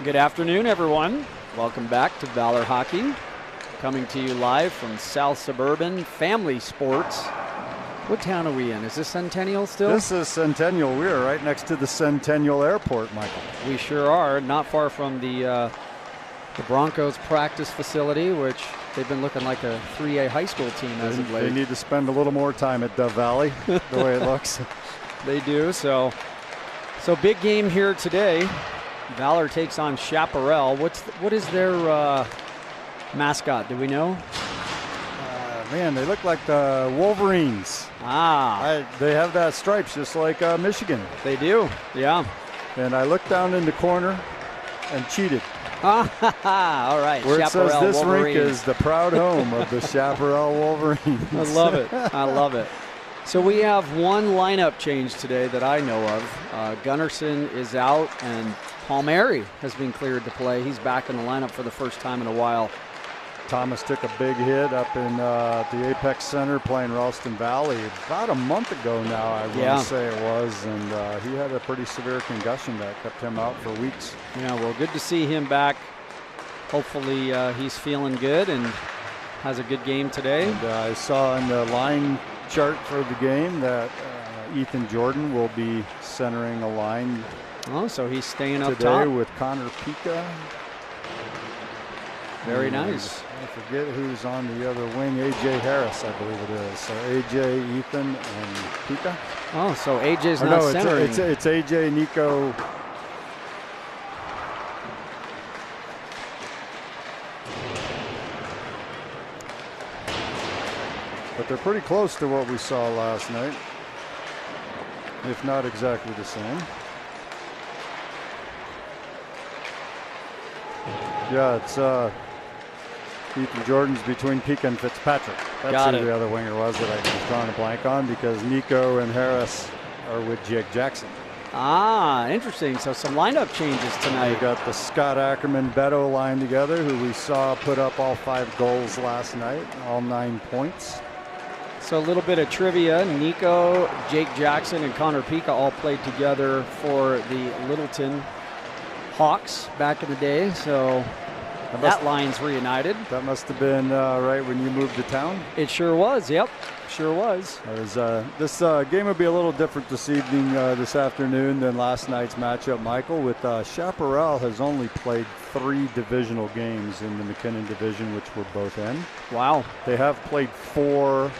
Good afternoon, everyone. Welcome back to Valor Hockey. Coming to you live from South Suburban Family Sports. What town are we in? Is this Centennial still? This is Centennial. We are right next to the Centennial Airport, Michael. We sure are. Not far from the Broncos practice facility, which they've been looking like a 3A high school team as of late. They need to spend a little more time at Dove Valley, the way it looks. They do. So big game here today. Valor takes on Chaparral. What is their mascot? Do we know? Man, they look like the Wolverines. They have that stripes just like Michigan. They do, yeah. And I looked down in the corner and cheated. All right, Where Chaparral it says this Wolverines. rink is the proud home of the Chaparral Wolverines. I love it. I love it. So we have one lineup change today that I know of. Gunnarsson is out, and Palmieri has been cleared to play. He's back in the lineup for the first time in a while. Thomas took a big hit up in the Apex Center playing Ralston Valley about a month ago now, I want to say it was, and he had a pretty severe concussion that kept him out for weeks. Yeah, well, good to see him back. Hopefully he's feeling good and has a good game today. And I saw in the line chart for the game that Ethan Jordan will be centering a line. Oh, so he's staying up today top with Connor Pika. Very nice. I forget who's on the other wing. AJ Harris, I believe it is. So AJ, Ethan, and Pika. Oh, so AJ's not centering. It's AJ, Nico. But they're pretty close to what we saw last night, if not exactly the same. Yeah, it's Ethan Jordan's between Pika and Fitzpatrick. That's who the other winger was that I was drawing a blank on, because Nico and Harris are with Jake Jackson. Interesting. So some lineup changes tonight. We got the Scott Ackerman-Beto line together, who we saw put up all 5 goals last night, all 9 points. So a little bit of trivia. Nico, Jake Jackson, and Connor Pika all played together for the Littleton Hawks back in the day. So that line's reunited. That must have been right when you moved to town. It sure was. Yep, sure was. This game will be a little different this evening, this afternoon, than last night's matchup, Michael. With Chaparral has only played 3 divisional games in the McKinnon division, which we're both in. Wow. They have played 4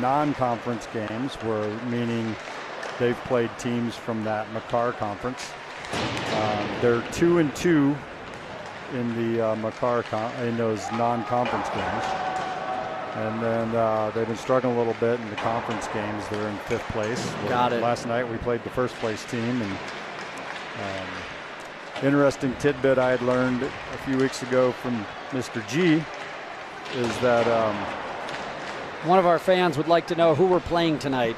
non-conference games, meaning they've played teams from that McCarr conference. They're 2-2 in the McCarr in those non-conference games, and then they've been struggling a little bit in the conference games. They're in 5th place. Got it. Last night we played the 1st place team, and interesting tidbit I had learned a few weeks ago from Mr. G is that one of our fans would like to know who we're playing tonight.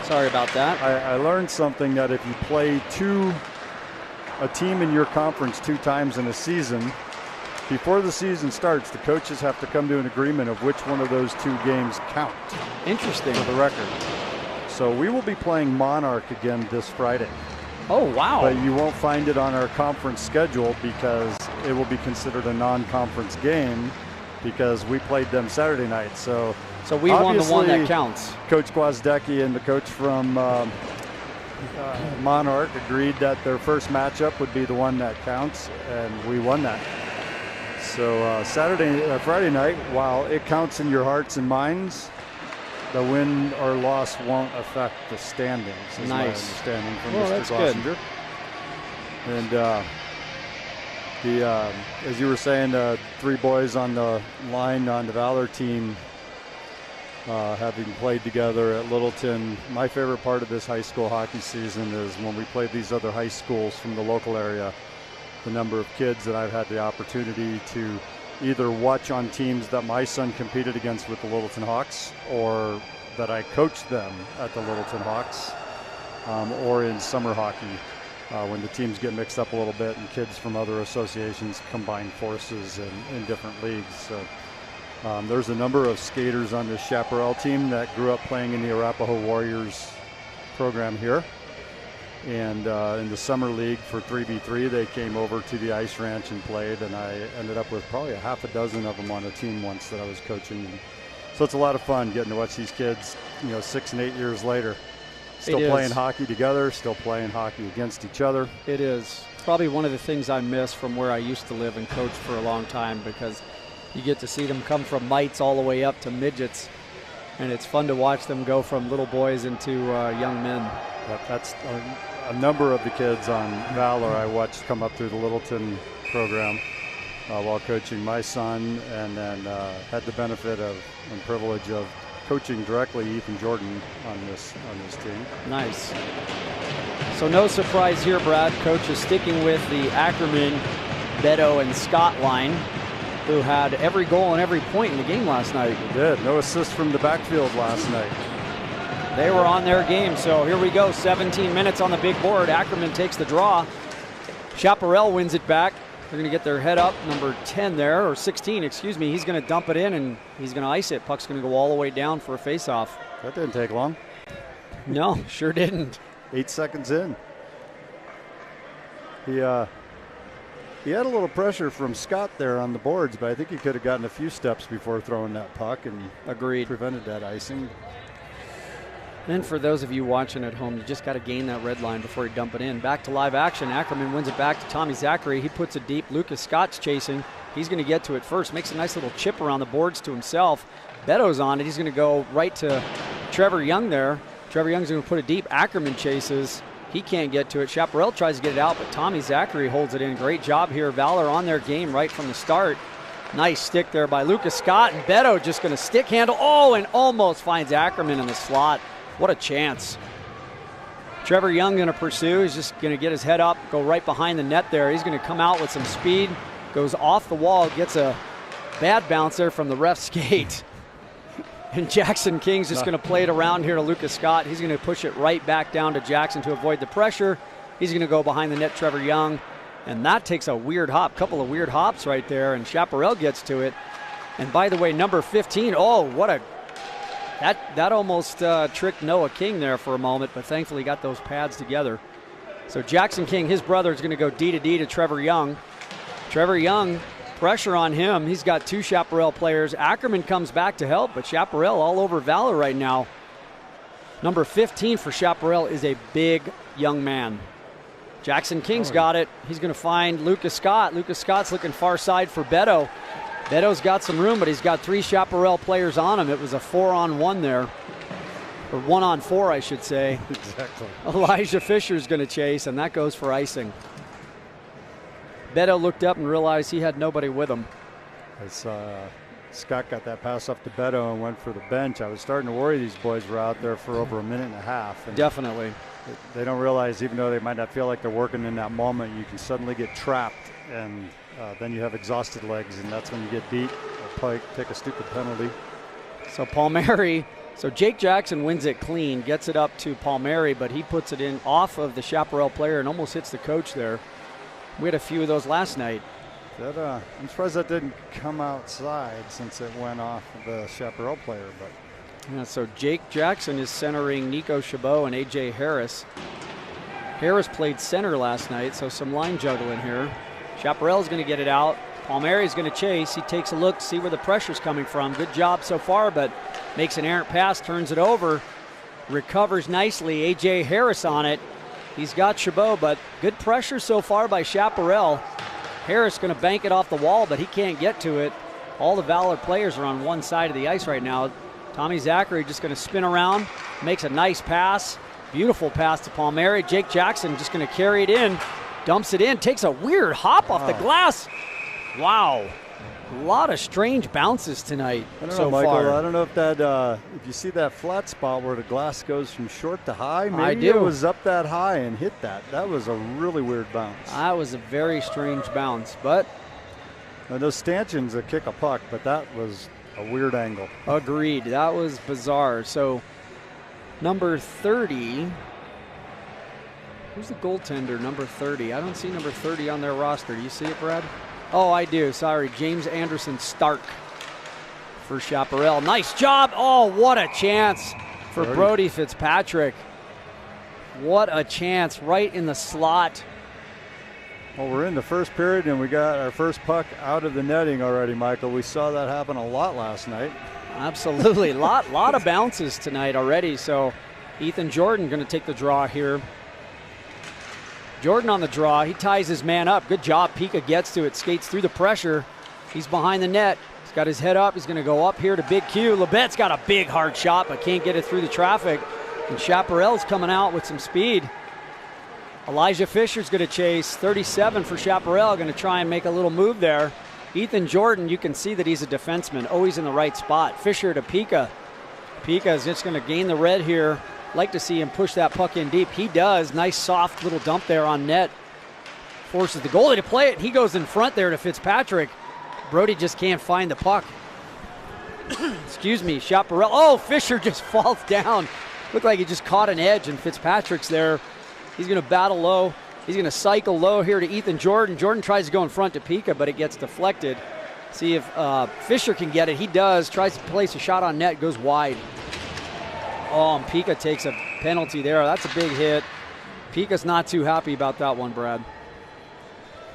Sorry about that. I learned something, that if you play a team in your conference 2 times in a season, before the season starts, the coaches have to come to an agreement of which one of those 2 games count. Interesting. For the record. So we will be playing Monarch again this Friday. Oh, wow. But you won't find it on our conference schedule because it will be considered a non-conference game because we played them Saturday night. So we won the one that counts. Coach Gwozdecki and the coach from Monarch agreed that their first matchup would be the one that counts, and we won that. So Friday night, while it counts in your hearts and minds, the win or loss won't affect the standings, is my understanding from Mr. Glossinger. And as you were saying, 3 boys on the line on the Valor team, having played together at Littleton. My favorite part of this high school hockey season is when we played these other high schools from the local area. The number of kids that I've had the opportunity to either watch on teams that my son competed against with the Littleton Hawks, or that I coached them at the Littleton Hawks, or in summer hockey when the teams get mixed up a little bit and kids from other associations combine forces in different leagues. So there's a number of skaters on this Chaparral team that grew up playing in the Arapahoe Warriors program here. And in the summer league for 3v3, they came over to the ice ranch and played, and I ended up with probably a half a dozen of them on a team once that I was coaching. So it's a lot of fun getting to watch these kids, 6 and 8 years later, still playing hockey together, still playing hockey against each other. It is probably one of the things I miss from where I used to live and coach for a long time, because you get to see them come from mites all the way up to midgets, and it's fun to watch them go from little boys into young men. That's a number of the kids on Valor I watched come up through the Littleton program while coaching my son, and then had the benefit of and privilege of coaching directly Ethan Jordan on this team. Nice. So no surprise here, Brad. Coach is sticking with the Ackerman, Beto, and Scott line, who had every goal and every point in the game last night. They did. No assist from the backfield last night. They were on their game, so here we go. 17 minutes on the big board. Ackerman takes the draw. Chaparral wins it back. They're going to get their head up. Number 10 there, or 16, excuse me. He's going to dump it in, and he's going to ice it. Puck's going to go all the way down for a faceoff. That didn't take long. No, sure didn't. 8 seconds in. He had a little pressure from Scott there on the boards, but I think he could have gotten a few steps before throwing that puck and prevented that icing. And for those of you watching at home, you just got to gain that red line before you dump it in. Back to live action. Ackerman wins it back to Tommy Zachary. He puts it deep. Lucas Scott's chasing. He's going to get to it first. Makes a nice little chip around the boards to himself. Beto's on it. He's going to go right to Trevor Young there. Trevor Young's going to put it deep. Ackerman chases. He can't get to it. Chaparral tries to get it out, but Tommy Zachary holds it in. Great job here. Valor on their game right from the start. Nice stick there by Lucas Scott, and Beto just going to stick handle. Oh, and almost finds Ackerman in the slot. What a chance. Trevor Young going to pursue. He's just going to get his head up, go right behind the net there. He's going to come out with some speed, goes off the wall, gets a bad bounce there from the ref's skate. And Jackson King's just going to play it around here to Lucas Scott. He's going to push it right back down to Jackson to avoid the pressure. He's going to go behind the net, Trevor Young. And that takes a weird hop, couple of weird hops right there, and Chaparral gets to it. And by the way, number 15, oh, what a... That almost tricked Noah King there for a moment, but thankfully got those pads together. So Jackson King, his brother, is going to go D to D to Trevor Young. Trevor Young, pressure on him. He's got 2 Chaparral players. Ackerman comes back to help, but Chaparral all over Valor right now. Number 15 for Chaparral is a big young man. Jackson King's got it. He's going to find Lucas Scott. Lucas Scott's looking far side for Beto. Beto's got some room, but he's got 3 Chaparral players on him. It was a 4-on-1 there. Or 1-on-4, I should say. Exactly. Elijah Fisher's going to chase, and that goes for icing. Beto looked up and realized he had nobody with him. As Scott got that pass off to Beto and went for the bench, I was starting to worry these boys were out there for over a minute and a half. And definitely. They don't realize, even though they might not feel like they're working in that moment, you can suddenly get trapped, and then you have exhausted legs, and that's when you get beat or take a stupid penalty. So Palmieri, so Jake Jackson wins it clean, gets it up to Palmieri, but he puts it in off of the Chaparral player and almost hits the coach there. We had a few of those last night. I'm surprised that didn't come outside since it went off the Chaparral player. But yeah, so Jake Jackson is centering Nico Chabot and A.J. Harris. Harris played center last night, so some line juggling here. Chaparral's going to get it out. Palmieri's going to chase. He takes a look, see where the pressure's coming from. Good job so far, but makes an errant pass, turns it over, recovers nicely. A.J. Harris on it. He's got Chabot, but good pressure so far by Chaparral. Harris going to bank it off the wall, but he can't get to it. All the Valor players are on one side of the ice right now. Tommy Zachary just going to spin around, makes a nice pass. Beautiful pass to Palmieri. Jake Jackson just going to carry it in, dumps it in, takes a weird hop off the glass. Wow. A lot of strange bounces tonight so Michael, far. I don't know if that, if you see that flat spot where the glass goes from short to high, maybe I do. It was up that high and hit that. That was a really weird bounce. That was a very strange bounce, but Now, those stanchions that kick a puck, but that was a weird angle. Agreed. That was bizarre. So number 30. Who's the goaltender, number 30? I don't see number 30 on their roster. Do you see it, Brad? Oh, I do. Sorry. James Anderson Stark for Chaparral. Nice job. Oh, what a chance for Brody Fitzpatrick. What a chance right in the slot. Well, we're in the first period, and we got our first puck out of the netting already, Michael. We saw that happen a lot last night. Absolutely. lot of bounces tonight already. So Ethan Jordan going to take the draw here. Jordan on the draw. He ties his man up. Good job. Pika gets to it, skates through the pressure. He's behind the net. He's got his head up. He's going to go up here to Big Q. Lebet's got a big hard shot, but can't get it through the traffic. And Chaparral's coming out with some speed. Elijah Fisher's going to chase. 37 for Chaparral, going to try and make a little move there. Ethan Jordan, you can see that he's a defenseman, always in the right spot. Fisher to Pika. Pika is just going to gain the red here. Like to see him push that puck in deep. He does. Nice soft little dump there on net. Forces the goalie to play it. He goes in front there to Fitzpatrick. Brody just can't find the puck. Excuse me, Chaparral. Oh, Fisher just falls down. Looked like he just caught an edge, and Fitzpatrick's there. He's going to battle low. He's going to cycle low here to Ethan Jordan. Jordan tries to go in front to Pika, but it gets deflected. See if Fisher can get it. He does. Tries to place a shot on net. Goes wide. Oh, and Pika takes a penalty there. That's a big hit. Pika's not too happy about that one, Brad.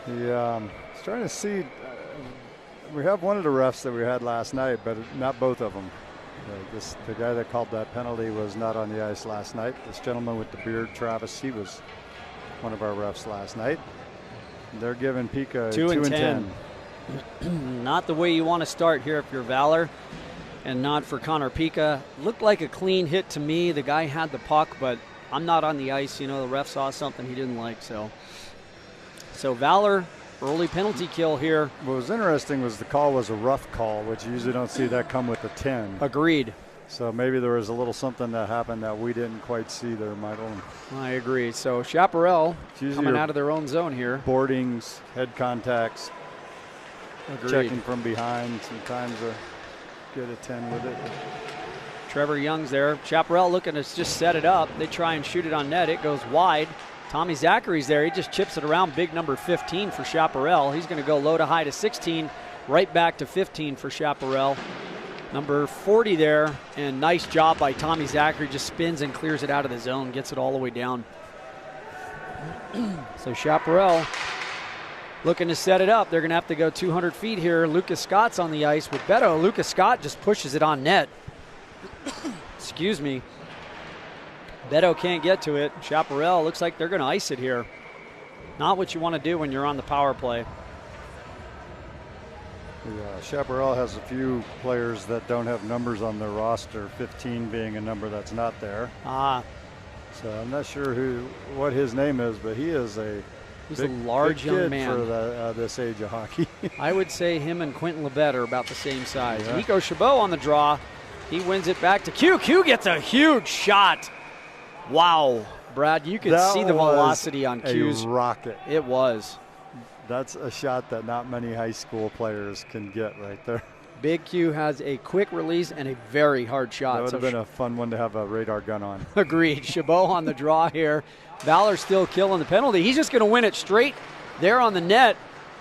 Yeah, he's trying to see. We have one of the refs that we had last night, but not both of them. The guy that called that penalty was not on the ice last night. This gentleman with the beard, Travis, he was one of our refs last night. They're giving Pika 2 and 10. Not the way you want to start here if you're Valor, and not for Connor Pika. Looked like a clean hit to me. The guy had the puck, but I'm not on the ice. You know, the ref saw something he didn't like. So Valor, early penalty kill here. What was interesting was the call was a rough call, which you usually don't see that come with a 10. Agreed. So maybe there was a little something that happened that we didn't quite see there, Michael. I agree. So Chaparral coming out of their own zone here. Boardings, head contacts, Agreed. checking from behind. Sometimes get a 10 with it. Trevor Young's there. Chaparral looking to just set it up. They try and shoot it on net. It goes wide. Tommy Zachary's there. He just chips it around. Big number 15 for Chaparral. He's going to go low to high to 16. Right back to 15 for Chaparral. Number 40 there. And nice job by Tommy Zachary. Just spins and clears it out of the zone. Gets it all the way down. So Chaparral looking to set it up. They're going to have to go 200 feet here. Lucas Scott's on the ice with Beto. Lucas Scott just pushes it on net. Excuse me. Beto can't get to it. Chaparral looks like they're going to ice it here. Not what you want to do when you're on the power play. Yeah, Chaparral has a few players that don't have numbers on their roster, 15 being a number that's not there. So I'm not sure what his name is, but he's a large young kid man for this age of hockey. I would say him and Quentin Lebet are about the same size. Yeah. Nico Chabot on the draw. He wins it back to Q. Q gets a huge shot. Wow. Brad, you could see the velocity on Q's. A rocket. It was. That's a shot that not many high school players can get right there. Big Q has a quick release and a very hard shot. That would have been a fun one to have a radar gun on. Agreed. Chabot on the draw here. Valor still killing the penalty. He's just going to win it straight there on the net.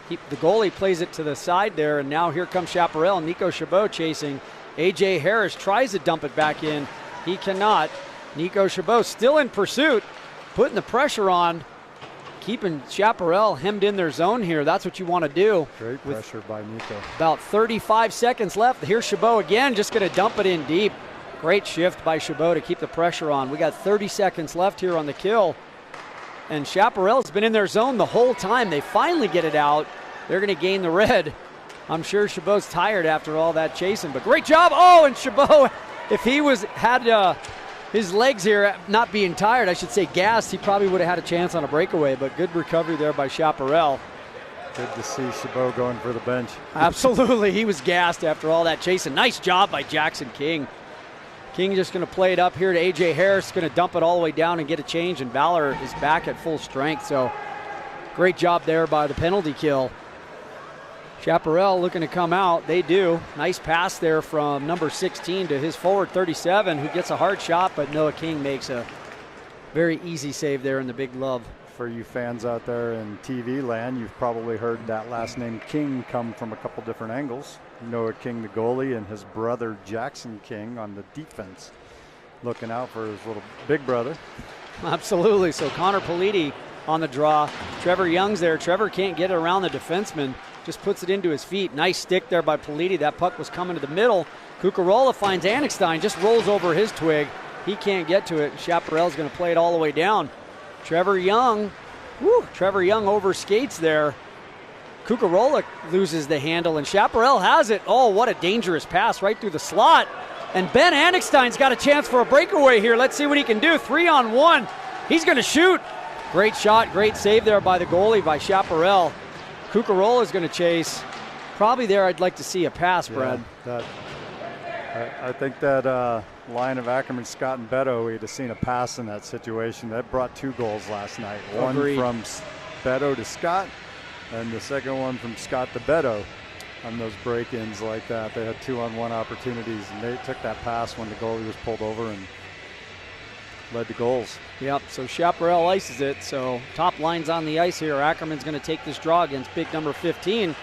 The goalie plays it to the side there, and now here comes Chaparral. Nico Chabot chasing. A.J. Harris tries to dump it back in. He cannot. Nico Chabot still in pursuit, putting the pressure on, keeping Chaparral hemmed in their zone here. That's what you want to do. Great pressure by Nico. About 35 seconds left. Here's Chabot again, just going to dump it in deep. Great shift by Chabot to keep the pressure on. We got 30 seconds left here on the kill. And Chaparral's been in their zone the whole time. They finally get it out. They're going to gain the red. I'm sure Chabot's tired after all that chasing, but great job. Oh, and Chabot, if he had his legs here not being tired, I should say gassed, he probably would have had a chance on a breakaway, but good recovery there by Chaparral. Good to see Chabot going for the bench. Absolutely. He was gassed after all that chasing. Nice job by Jackson King. King just going to play it up here to A.J. Harris, going to dump it all the way down and get a change, and Valor is back at full strength. So great job there by the penalty kill. Chaparral looking to come out. They do. Nice pass there from number 16 to his forward 37, who gets a hard shot, but Noah King makes a very easy save there in the big glove. For you fans out there in TV land, you've probably heard that last name King come from a couple different angles. Noah King, the goalie, and his brother Jackson King on the defense, looking out for his little big brother. Absolutely. So Connor Politi on the draw. Trevor Young's there. Trevor can't get it around the defenseman. Just puts it into his feet. Nice stick there by Politi. That puck was coming to the middle. Cucarola finds Annickstein, just rolls over his twig. He can't get to it. Chaparral's going to play it all the way down. Trevor Young overskates there. Cucarola loses the handle, and Chaparral has it. Oh, what a dangerous pass right through the slot. And Ben Annickstein's got a chance for a breakaway here. Let's see what he can do. 3-on-1. He's going to shoot. Great shot, great save there by the goalie, by Chaparral. Cucarola's going to chase. Probably there I'd like to see a pass, Brad. I think that line of Ackerman, Scott, and Beto, we'd have seen a pass in that situation. That brought 2 goals last night. Agreed. One from Beto to Scott, and the second one from Scott to Beto on those break-ins like that. They had 2-on-1 opportunities, and they took that pass when the goalie was pulled over and led to goals. Yep, so Chaparral ices it. So top line's on the ice here. Ackerman's going to take this draw against big number 15.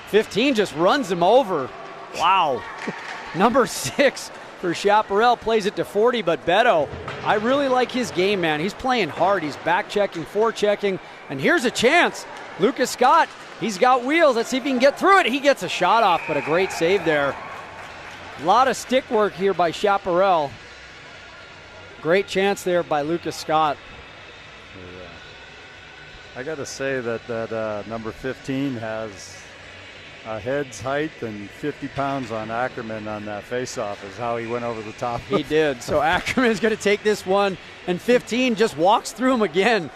15 just runs him over. Wow. Number 6 for Chaparral plays it to 40, but Beto, I really like his game, man. He's playing hard. He's back-checking, forechecking, and here's a chance. Lucas Scott, he's got wheels. Let's see if he can get through it. He gets a shot off, but a great save there. A lot of stick work here by Chaparral. Great chance there by Lucas Scott. Yeah. I got to say that number 15 has a head's height and 50 pounds on Ackerman on that faceoff is how he went over the top. He did. So Ackerman's going to take this one, and 15 just walks through him again.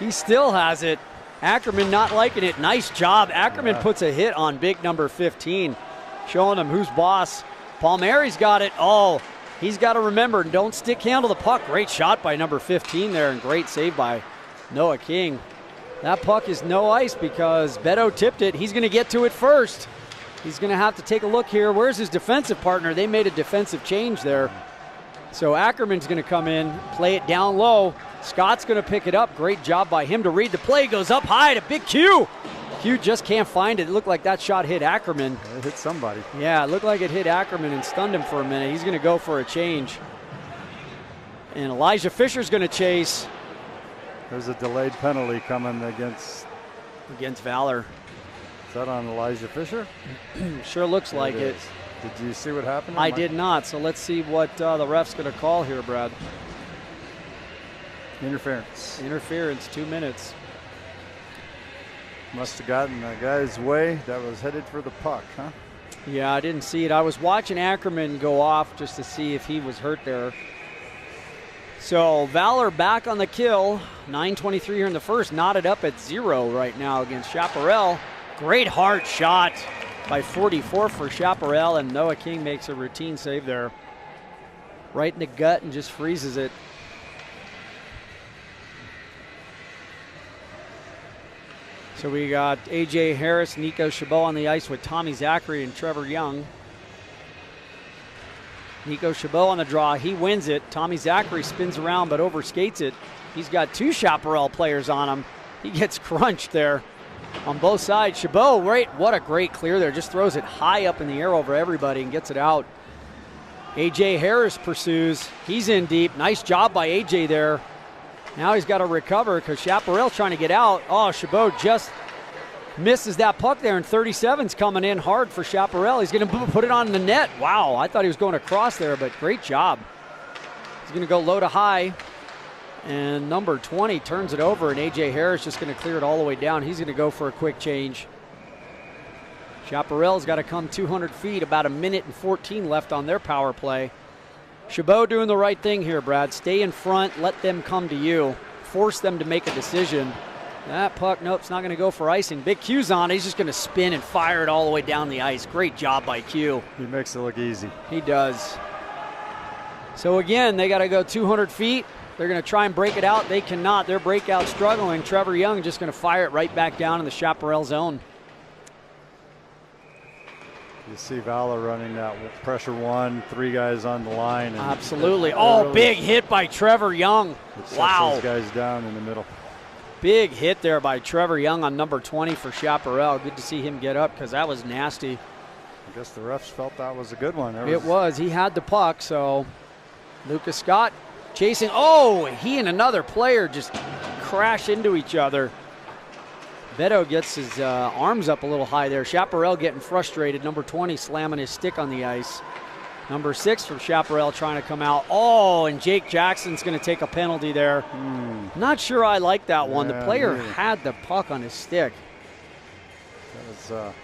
He still has it. Ackerman not liking it. Nice job. Ackerman puts a hit on big number 15, showing him who's boss. Palmieri's got it. Oh, he's got to remember, don't stick handle the puck. Great shot by number 15 there, and great save by Noah King. That puck is no ice because Beto tipped it. He's going to get to it first. He's going to have to take a look here. Where's his defensive partner? They made a defensive change there. So Ackerman's going to come in, play it down low. Scott's going to pick it up. Great job by him to read the play. Goes up high to Big Q. Q just can't find it. It looked like that shot hit Ackerman. It hit somebody. Yeah, it looked like it hit Ackerman and stunned him for a minute. He's going to go for a change. And Elijah Fisher's going to chase. There's a delayed penalty coming against Valor. Is that on Elijah Fisher? Sure looks like it. Did you see what happened? I did not, so let's see what the ref's going to call here, Brad. Interference. Interference, 2 minutes. Must have gotten a guy's way that was headed for the puck, huh? Yeah, I didn't see it. I was watching Ackerman go off just to see if he was hurt there. So Valor back on the kill. 9:23 here in the first, knotted up at 0 right now against Chaparral. Great hard shot by 44 for Chaparral, and Noah King makes a routine save there. Right in the gut and just freezes it. So we got A.J. Harris, Nico Chabot on the ice with Tommy Zachary and Trevor Young. Nico Chabot on the draw. He wins it. Tommy Zachary spins around but overskates it. He's got 2 Chaparral players on him. He gets crunched there on both sides. Chabot, what a great clear there. Just throws it high up in the air over everybody and gets it out. A.J. Harris pursues. He's in deep. Nice job by A.J. there. Now he's got to recover because Chaparral's trying to get out. Oh, Chabot just misses that puck there, and 37's coming in hard for Chaparral. He's going to put it on the net. Wow, I thought he was going across there, but great job. He's going to go low to high, and number 20 turns it over, and A.J. Harris just going to clear it all the way down. He's going to go for a quick change. Chaparral's got to come 200 feet, about 1:14 left on their power play. Chabot doing the right thing here, Brad. Stay in front, let them come to you. Force them to make a decision. That puck, nope, it's not going to go for icing. Big Q's on it. He's just going to spin and fire it all the way down the ice. Great job by Q. He makes it look easy. He does. So again, they got to go 200 feet. They're going to try and break it out. They cannot. Their breakout struggling. Trevor Young just going to fire it right back down in the Chaparral zone. You see Valor running that pressure one, 3 guys on the line. And absolutely. Oh, really big hit by Trevor Young. Wow. Those guys down in the middle. Big hit there by Trevor Young on number 20 for Chaparral. Good to see him get up because that was nasty. I guess the refs felt that was a good one. It was. He had the puck, so Lucas Scott chasing. Oh, he and another player just crash into each other. Beto gets his arms up a little high there. Chaparral getting frustrated. Number 20 slamming his stick on the ice. Number 6 from Chaparral trying to come out. Oh, and Jake Jackson's going to take a penalty there. Not sure I like that one. The player had the puck on his stick. That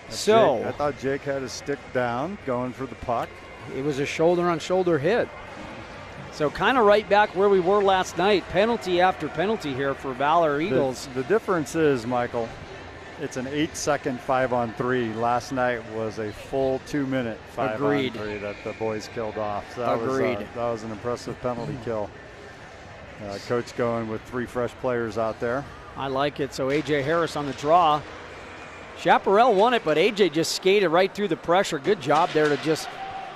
was, I thought Jake had his stick down, going for the puck. It was a shoulder-on-shoulder hit. So kind of right back where we were last night. Penalty after penalty here for Valor Eagles. The difference is, Michael, it's an 8-second 5-on-3. Last night was a full 2-minute 5-on-3 that the boys killed off. So that was an impressive penalty kill. Coach going with 3 fresh players out there. I like it. So A.J. Harris on the draw. Chaparral won it, but A.J. just skated right through the pressure. Good job there to just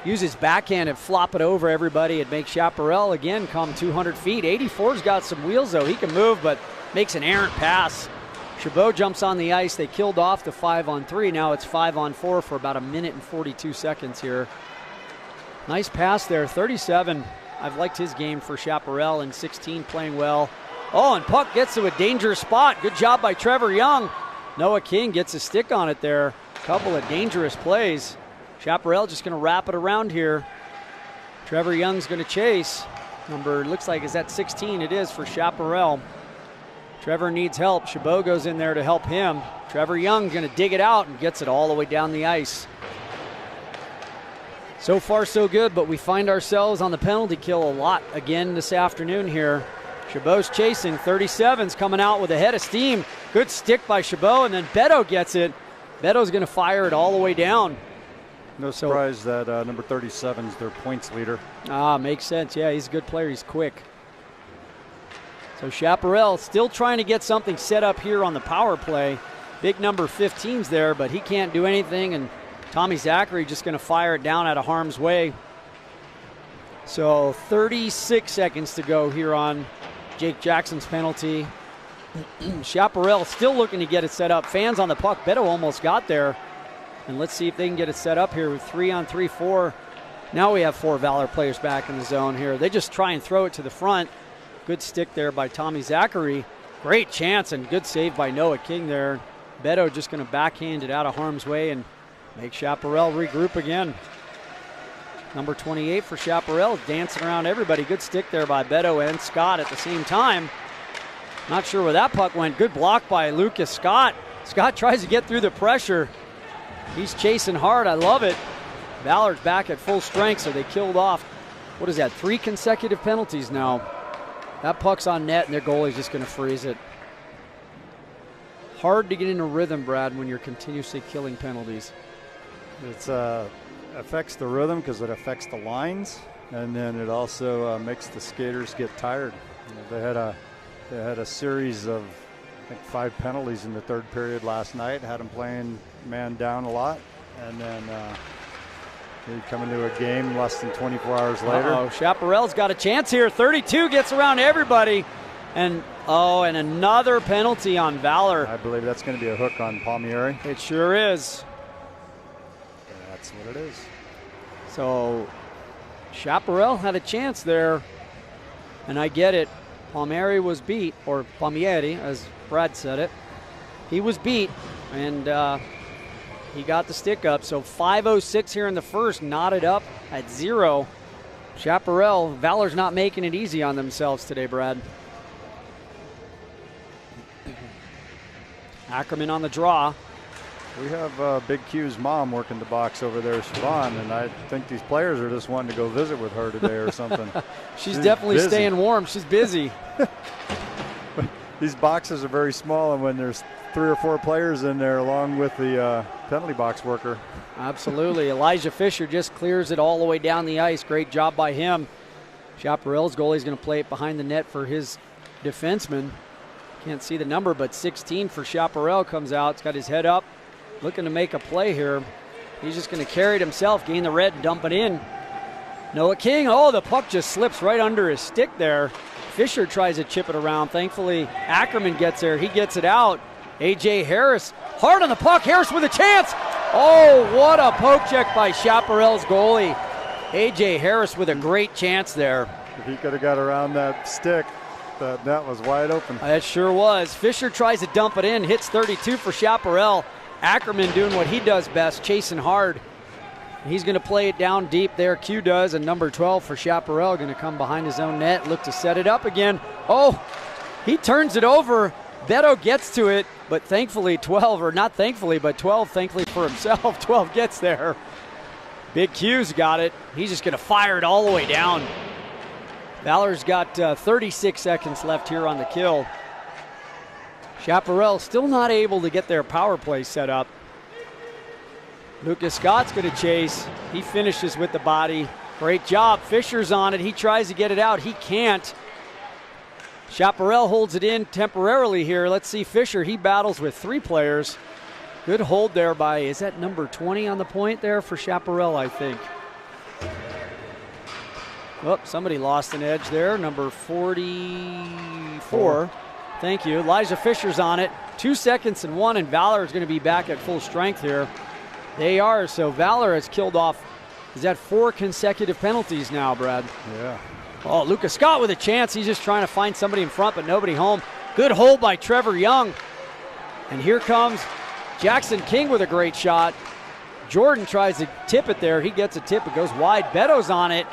use his backhand and flop it over everybody and make Chaparral again come 200 feet. 84's got some wheels though. He can move, but makes an errant pass. Chabot jumps on the ice. They killed off the 5-on-3. Now it's 5-on-4 for about 1 minute and 42 seconds here. Nice pass there. 37. I've liked his game for Chaparral, and 16 playing well. Oh, and puck gets to a dangerous spot. Good job by Trevor Young. Noah King gets a stick on it there. Couple of dangerous plays. Chaparral just going to wrap it around here. Trevor Young's going to chase. Number, looks like, is that 16? It is for Chaparral. Trevor needs help. Chabot goes in there to help him. Trevor Young going to dig it out and gets it all the way down the ice. So far, so good, but we find ourselves on the penalty kill a lot again this afternoon here. Chabot's chasing. 37's coming out with a head of steam. Good stick by Chabot, and then Beto gets it. Beto's going to fire it all the way down. No surprise that number 37's their points leader. Makes sense. Yeah, he's a good player. He's quick. So Chaparral still trying to get something set up here on the power play. Big number 15's there, but he can't do anything, and Tommy Zachary just going to fire it down out of harm's way. So 36 seconds to go here on Jake Jackson's penalty. Chaparral still looking to get it set up. Fans on the puck. Beto almost got there. And let's see if they can get it set up here with 3-on-3, 4. Now we have 4 Valor players back in the zone here. They just try and throw it to the front. Good stick there by Tommy Zachary. Great chance and good save by Noah King there. Beto just going to backhand it out of harm's way and make Chaparral regroup again. Number 28 for Chaparral dancing around everybody. Good stick there by Beto and Scott at the same time. Not sure where that puck went. Good block by Lucas Scott. Scott tries to get through the pressure. He's chasing hard. I love it. Valor's back at full strength, so they killed off, what is that, 3 consecutive penalties now. That puck's on net, and their goalie's just going to freeze it. Hard to get into rhythm, Brad, when you're continuously killing penalties. It affects the rhythm because it affects the lines, and then it also makes the skaters get tired. They had a series of, I think, 5 penalties in the third period last night. Had them playing man down a lot, and then they come into a game less than 24 hours later. Chaparral's got a chance here. 32 gets around everybody, and another penalty on Valor. I believe that's going to be a hook on Palmieri. It sure is. That's what it is. So Chaparral had a chance there, and I get it. Palmieri was beat, or Palmieri, as Brad said it. He was beat, and he got the stick up. So 5:06 here in the first, knotted up at 0. Chaparral, Valor's not making it easy on themselves today, Brad. Ackerman on the draw. We have Big Q's mom working the box over there, Siobhan, and I think these players are just wanting to go visit with her today or something. She's definitely busy. Staying warm. She's busy. These boxes are very small, and when there's 3 or 4 players in there along with the penalty box worker. Absolutely. Elijah Fisher just clears it all the way down the ice. Great job by him. Chaparral's goalie's going to play it behind the net for his defenseman. Can't see the number, but 16 for Chaparral comes out. It's got his head up. looking to make a play here. He's just going to carry it himself, gain the red, and dump it in. Noah King, oh, the puck just slips right under his stick there. Fisher tries to chip it around. Thankfully, Ackerman gets there. He gets it out. A.J. Harris, hard on the puck. Harris with a chance. Oh, what a poke check by Chaparral's goalie. A.J. Harris with a great chance there. If he could have got around that stick, that net was wide open. That sure was. Fisher tries to dump it in, hits 32 for Chaparral. Ackerman doing what he does best, chasing hard. He's going to play it down deep there. Q does, and number 12 for Chaparral going to come behind his own net, look to set it up again. Oh, he turns it over. Beto gets to it, but thankfully 12, or not thankfully, but 12 thankfully for himself. 12 gets there. Big Q's got it. He's just going to fire it all the way down. Valor's got 36 seconds left here on the kill. Chaparral still not able to get their power play set up. Lucas Scott's going to chase. He finishes with the body. Great job. Fisher's on it. He tries to get it out. He can't. Chaparral holds it in temporarily here. Let's see Fisher. He battles with 3 players. Good hold there by, is that number 20 on the point there for Chaparral, I think. Oh, somebody lost an edge there. Number 44. Thank you. Elijah Fisher's on it. 2 seconds and 1, and Valor is going to be back at full strength here. They are, so Valor has killed off, is that 4 consecutive penalties now, Brad? Yeah. Oh, Lucas Scott with a chance. He's just trying to find somebody in front, but nobody home. Good hold by Trevor Young. And here comes Jackson King with a great shot. Jordan tries to tip it there. He gets a tip. It goes wide. Beto's on it.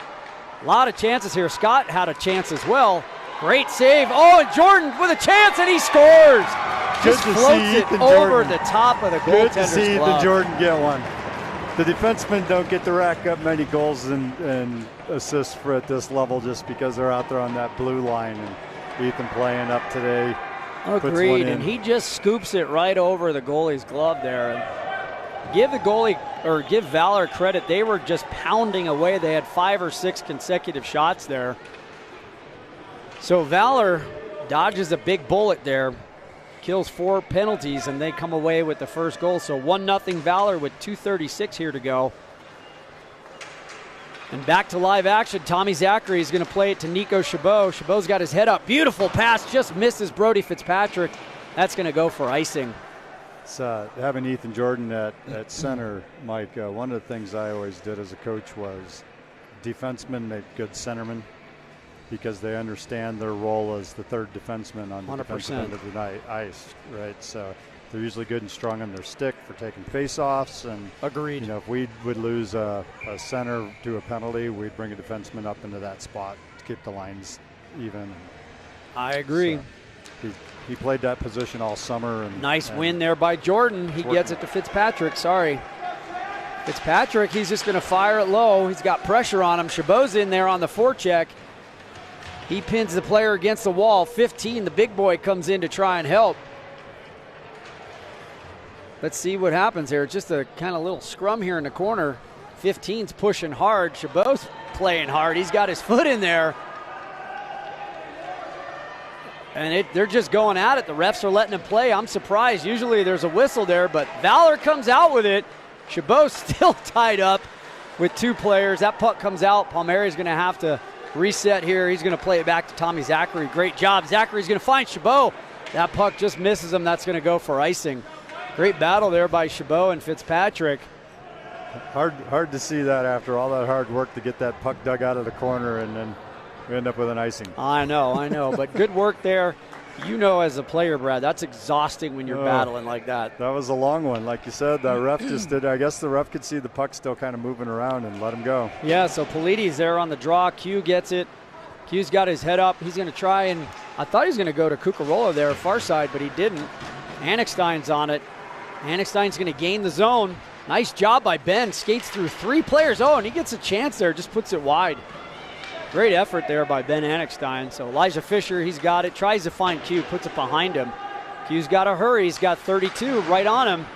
A lot of chances here. Scott had a chance as well. Great save. Oh, and Jordan with a chance, and he scores. Just floats it over the top of the goaltender's glove. Good to see the Jordan get one. The defensemen don't get to rack up many goals and assists for at this level just because they're out there on that blue line. And Ethan playing up today. Agreed, and he just scoops it right over the goalie's glove there. And give the goalie, or give Valor credit, they were just pounding away. They had 5 or 6 consecutive shots there. So Valor dodges a big bullet there, kills 4 penalties, and they come away with the first goal. So 1-0 Valor with 2:36 here to go. And back to live action. Tommy Zachary is going to play it to Nico Chabot. Chabot's got his head up. Beautiful pass, just misses Brody Fitzpatrick. That's going to go for icing. It's, having Ethan Jordan at center, Mike, one of the things I always did as a coach was defensemen make good centermen, because they understand their role as the third defenseman on the 100%. defensive end of the ice, right? So they're usually good and strong on their stick for taking face-offs. And agreed. You know, if we would lose a center to a penalty, we'd bring a defenseman up into that spot to keep the lines even. I agree. So he played that position all summer. And nice win there by Jordan. He gets it to Fitzpatrick. Sorry. Fitzpatrick, he's just going to fire it low. He's got pressure on him. Chabot's in there on the forecheck. He pins the player against the wall. 15, the big boy comes in to try and help. Let's see what happens here. Just a kind of little scrum here in the corner. 15's pushing hard. Chabot's playing hard. He's got his foot in there. And they're just going at it. The refs are letting him play. I'm surprised. Usually there's a whistle there, but Valor comes out with it. Chabot's still tied up with 2 players. That puck comes out. Palmieri's going to have to reset here. He's going to play it back to Tommy Zachary. Great job. Zachary's going to find Chabot. That puck just misses him. That's going to go for icing. Great battle there by Chabot and Fitzpatrick. Hard to see that after all that hard work to get that puck dug out of the corner, and then we end up with an icing. I know. But good work there. You know, as a player, Brad, that's exhausting when you're battling like that. That was a long one. Like you said, the ref just did. I guess the ref could see the puck still kind of moving around and let him go. Yeah, so Polides there on the draw. Q gets it. Q's got his head up. He's going to try, and I thought he was going to go to Cucarola there, far side, but he didn't. Annickstein's on it. Annickstein's going to gain the zone. Nice job by Ben. Skates through 3 players. Oh, and he gets a chance there. Just puts it wide. Great effort there by Ben Annickstein. So Elijah Fisher, he's got it. Tries to find Q, puts it behind him. Q's got to hurry. He's got 32 right on him.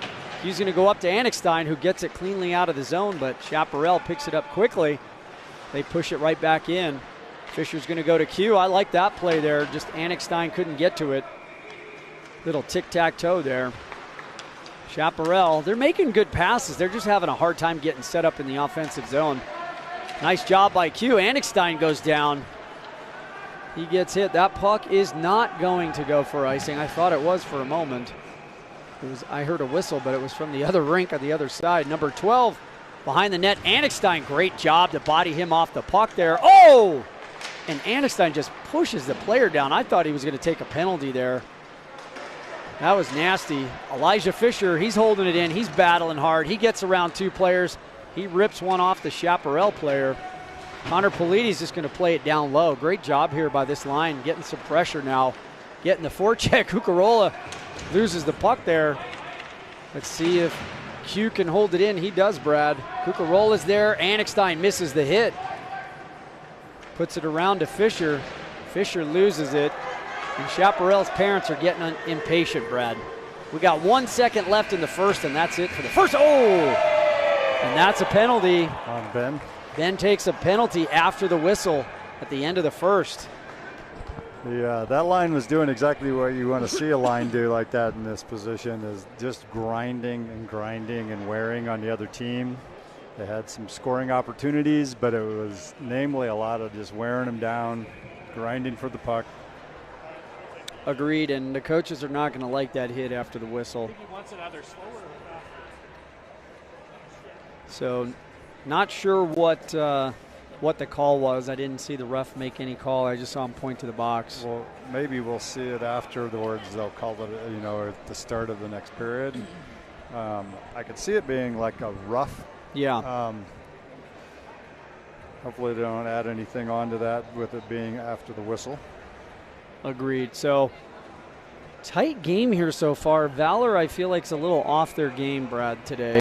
Q's going to go up to Annickstein, who gets it cleanly out of the zone, but Chaparral picks it up quickly. They push it right back in. Fisher's going to go to Q. I like that play there. Just Annickstein couldn't get to it. Little tic-tac-toe there. Chaparral, they're making good passes. They're just having a hard time getting set up in the offensive zone. Nice job by Q. Annickstein goes down. He gets hit. That puck is not going to go for icing. I thought it was for a moment. I heard a whistle, but it was from the other rink on the other side. Number 12 behind the net. Annickstein, great job to body him off the puck there. Oh! And Annickstein just pushes the player down. I thought he was going to take a penalty there. That was nasty. Elijah Fisher, he's holding it in. He's battling hard. He gets around 2 players. He rips one off the Chaparral player. Connor Polides just going to play it down low. Great job here by this line, getting some pressure now. Getting the forecheck. Cucarola loses the puck there. Let's see if Q can hold it in. He does, Brad. Cucarola's there. Annickstein misses the hit. Puts it around to Fisher. Fisher loses it. And Chaparral's parents are getting impatient, Brad. We got 1 second left in the first, and that's it for the first. Oh! And that's a penalty. On Ben. Ben takes a penalty after the whistle at the end of the first. That line was doing exactly what you want to see a line do like that in this position, is just grinding and wearing on the other team. They had some scoring opportunities, but it was namely a lot of just wearing them down, grinding for the puck. Agreed, and the coaches are not going to like that hit after the whistle. So not sure what the call was. I didn't see the ref make any call. I just saw him point to the box. Well, maybe we'll see it afterwards. They'll call it, at the start of the next period. I could see it being like a rough. Yeah. Hopefully they don't add anything onto that with it being after the whistle. Agreed. So tight game here so far. Valor, I feel like, is a little off their game, Brad, today.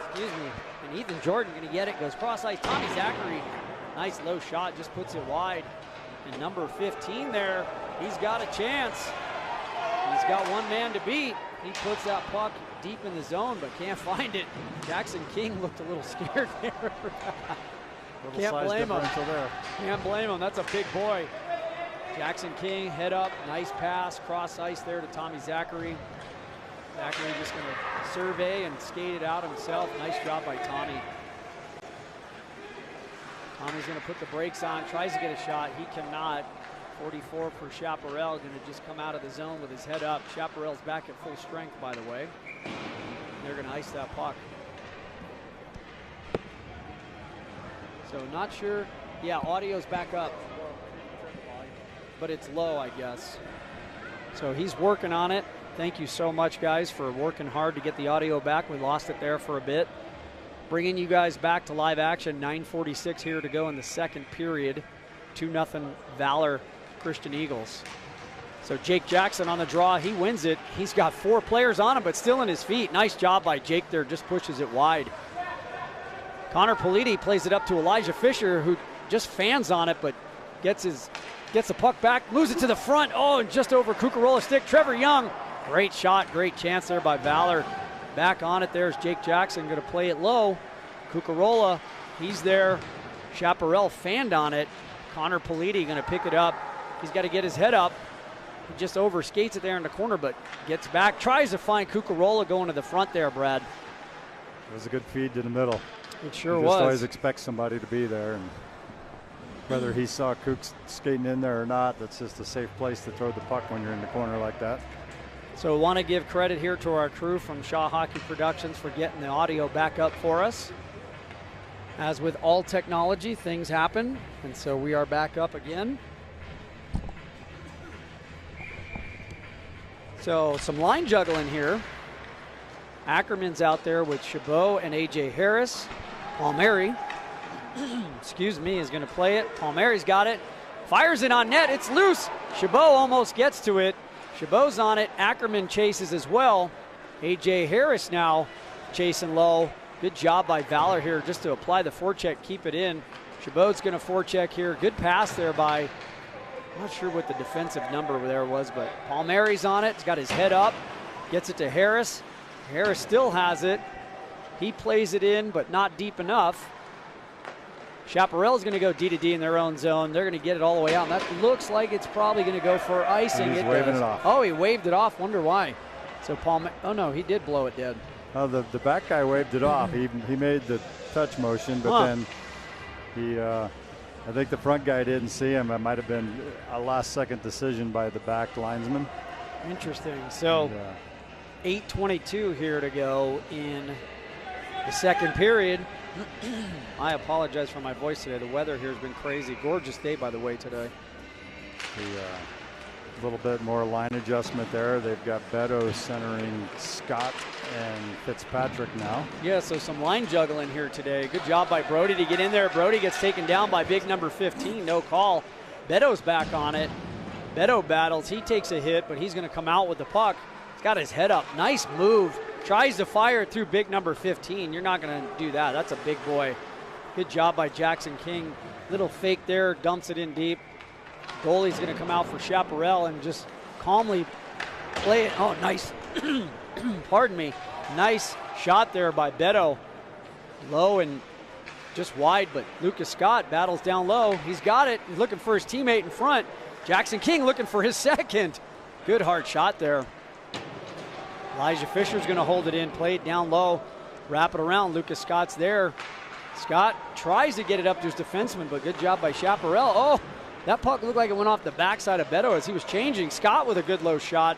Excuse me. And Ethan Jordan going to get it. Goes cross ice. Tommy Zachary. Nice low shot. Just puts it wide. And number 15 there, he's got a chance. He's got one man to beat. He puts that puck deep in the zone, but can't find it. Jackson King looked a little scared there. Can't blame him. Can't blame him. That's a big boy. Jackson King, head up, nice pass, cross ice there to Tommy Zachary. Zachary just going to survey and skate it out himself. Nice job by Tommy. Tommy's going to put the brakes on, tries to get a shot. He cannot. 44 for Chaparral, going to just come out of the zone with his head up. Chaparral's back at full strength, by the way. They're going to ice that puck. So not sure. Yeah, audio's back up, but it's low, I guess. So he's working on it. Thank you so much, guys, for working hard to get the audio back. We lost it there for a bit. Bringing you guys back to live action. 9:46 here to go in the second period. 2-0 Valor Christian Eagles. So Jake Jackson on the draw. He wins it. He's got 4 players on him, but still in his feet. Nice job by Jake there. Just pushes it wide. Connor Politi plays it up to Elijah Fisher, who just fans on it, but gets the puck back, moves it to the front. Oh, and just over Cucarola's stick. Trevor Young. Great shot, great chance there by Valor. Back on it there's Jake Jackson, going to play it low. Cucarola, he's there. Chaparral fanned on it. Connor Politi going to pick it up. He's got to get his head up. He just overskates it there in the corner, but gets back. Tries to find Cucarola going to the front there, Brad. It was a good feed to the middle. It sure you was. just always expect somebody to be there. And whether he saw Kooks skating in there or not, that's just a safe place to throw the puck when you're in the corner like that. So I want to give credit here to our crew from Shaw Hockey Productions for getting the audio back up for us. As with all technology, things happen, and so we are back up again. So some line juggling here. Ackerman's out there with Chabot and A.J. Harris. Palmieri, excuse me, is going to play it. Palmieri's got it. Fires it on net. It's loose. Chabot almost gets to it. Chabot's on it. Ackerman chases as well. A.J. Harris now chasing low. Good job by Valor here just to apply the forecheck, keep it in. Chabot's going to forecheck here. Good pass there by, I'm not sure what the defensive number there was, but Palmieri's on it. He's got his head up. Gets it to Harris. Harris still has it. He plays it in, but not deep enough. Chaparral's going to go D to D in their own zone. They're going to get it all the way out. And that looks like it's probably going to go for icing. He's waving it off. Oh, he waved it off. Wonder why. So oh no, he did blow it dead. The back guy waved it off. He made the touch motion, but then he, I think the front guy didn't see him. It might have been a last-second decision by the back linesman. Interesting. So 8:22 here to go in the second period. I apologize for my voice today. The weather here has been crazy. Gorgeous day, by the way, today. A little bit more line adjustment there. They've got Beto centering Scott and Fitzpatrick now. Yeah, so some line juggling here today. Good job by Brody to get in there. Brody gets taken down by big number 15. No call. Beto's back on it. Beto battles. He takes a hit, but he's going to come out with the puck. He's got his head up. Nice move. Tries to fire it through big number 15. You're not going to do that. That's a big boy. Good job by Jackson King. Little fake there. Dumps it in deep. Goalie's going to come out for Chaparral and just calmly play it. Oh, nice. Pardon me. Nice shot there by Beto. Low and just wide, but Lucas Scott battles down low. He's got it. He's looking for his teammate in front. Jackson King looking for his second. Good hard shot there. Elijah Fisher's going to hold it in, play it down low, wrap it around. Lucas Scott's there. Scott tries to get it up to his defenseman, but good job by Chaparral. Oh, that puck looked like it went off the backside of Beto as he was changing. Scott with a good low shot,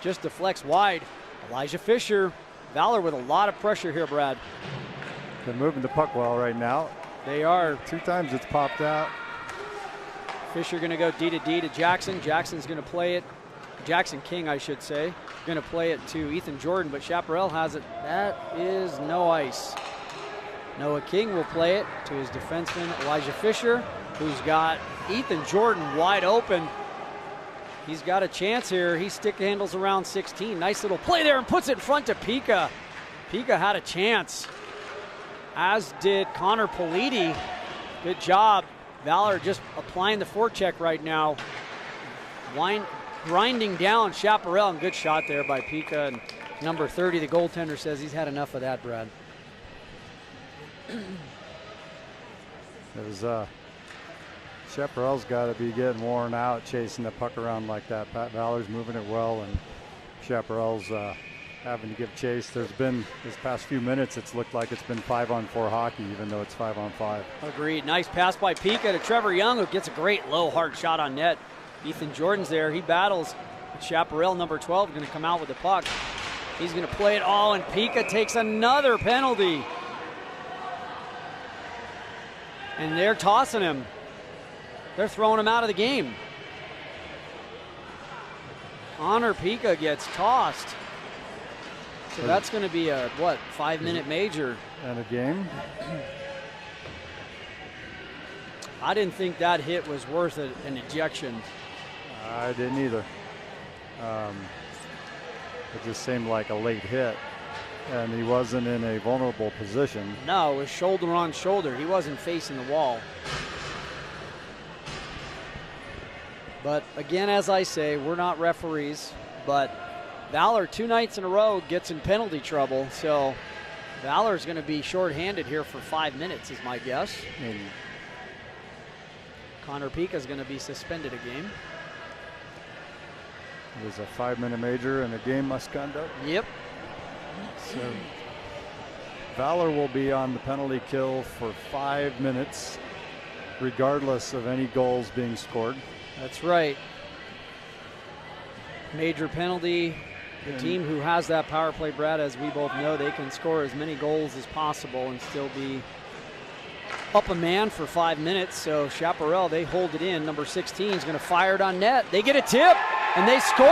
just deflects wide. Elijah Fisher, Valor with a lot of pressure here, Brad. They're moving the puck well right now. They are. 2 times it's popped out. Fisher going to go D to D to Jackson. Jackson's going to play it. Jackson King, I should say. Going to play it to Ethan Jordan, but Chaparral has it. That is no ice. Noah King will play it to his defenseman, Elijah Fisher, who's got Ethan Jordan wide open. He's got a chance here. He stick handles around 16. Nice little play there and puts it in front to Pika. Pika had a chance, as did Connor Politi. Good job. Valor just applying the forecheck right now. Grinding down Chaparral, and good shot there by Pika. And number 30, the goaltender, says he's had enough of that, Brad. It was Chaparral's got to be getting worn out chasing the puck around like that. Pat Valor's moving it well, and Chaparral's having to give chase. There's been, this past few minutes, it's looked like it's been 5-on-4 hockey, even though it's 5-on-5. Agreed. Nice pass by Pika to Trevor Young, who gets a great low, hard shot on net. Ethan Jordan's there. He battles. Chaparral, number 12, going to come out with the puck. He's going to play it all, and Pika takes another penalty. And they're tossing him. They're throwing him out of the game. Connor Pika gets tossed. So that's going to be a, 5-minute major. And a game? I didn't think that hit was worth an ejection. I didn't either. It just seemed like a late hit, and he wasn't in a vulnerable position. No, it was shoulder on shoulder. He wasn't facing the wall. But again, as I say, we're not referees, but Valor 2 nights in a row gets in penalty trouble, so Valor's going to be shorthanded here for 5 minutes is my guess. And Connor Pika is going to be suspended a game. it was a 5-minute major and a game misconduct. Yep. So Valor will be on the penalty kill for 5 minutes, regardless of any goals being scored. That's right. Major penalty. The team who has that power play, Brad, as we both know, they can score as many goals as possible and still be up a man for 5 minutes. So Chaparral, they hold it in. Number 16 is going to fire it on net. They get a tip, and they score.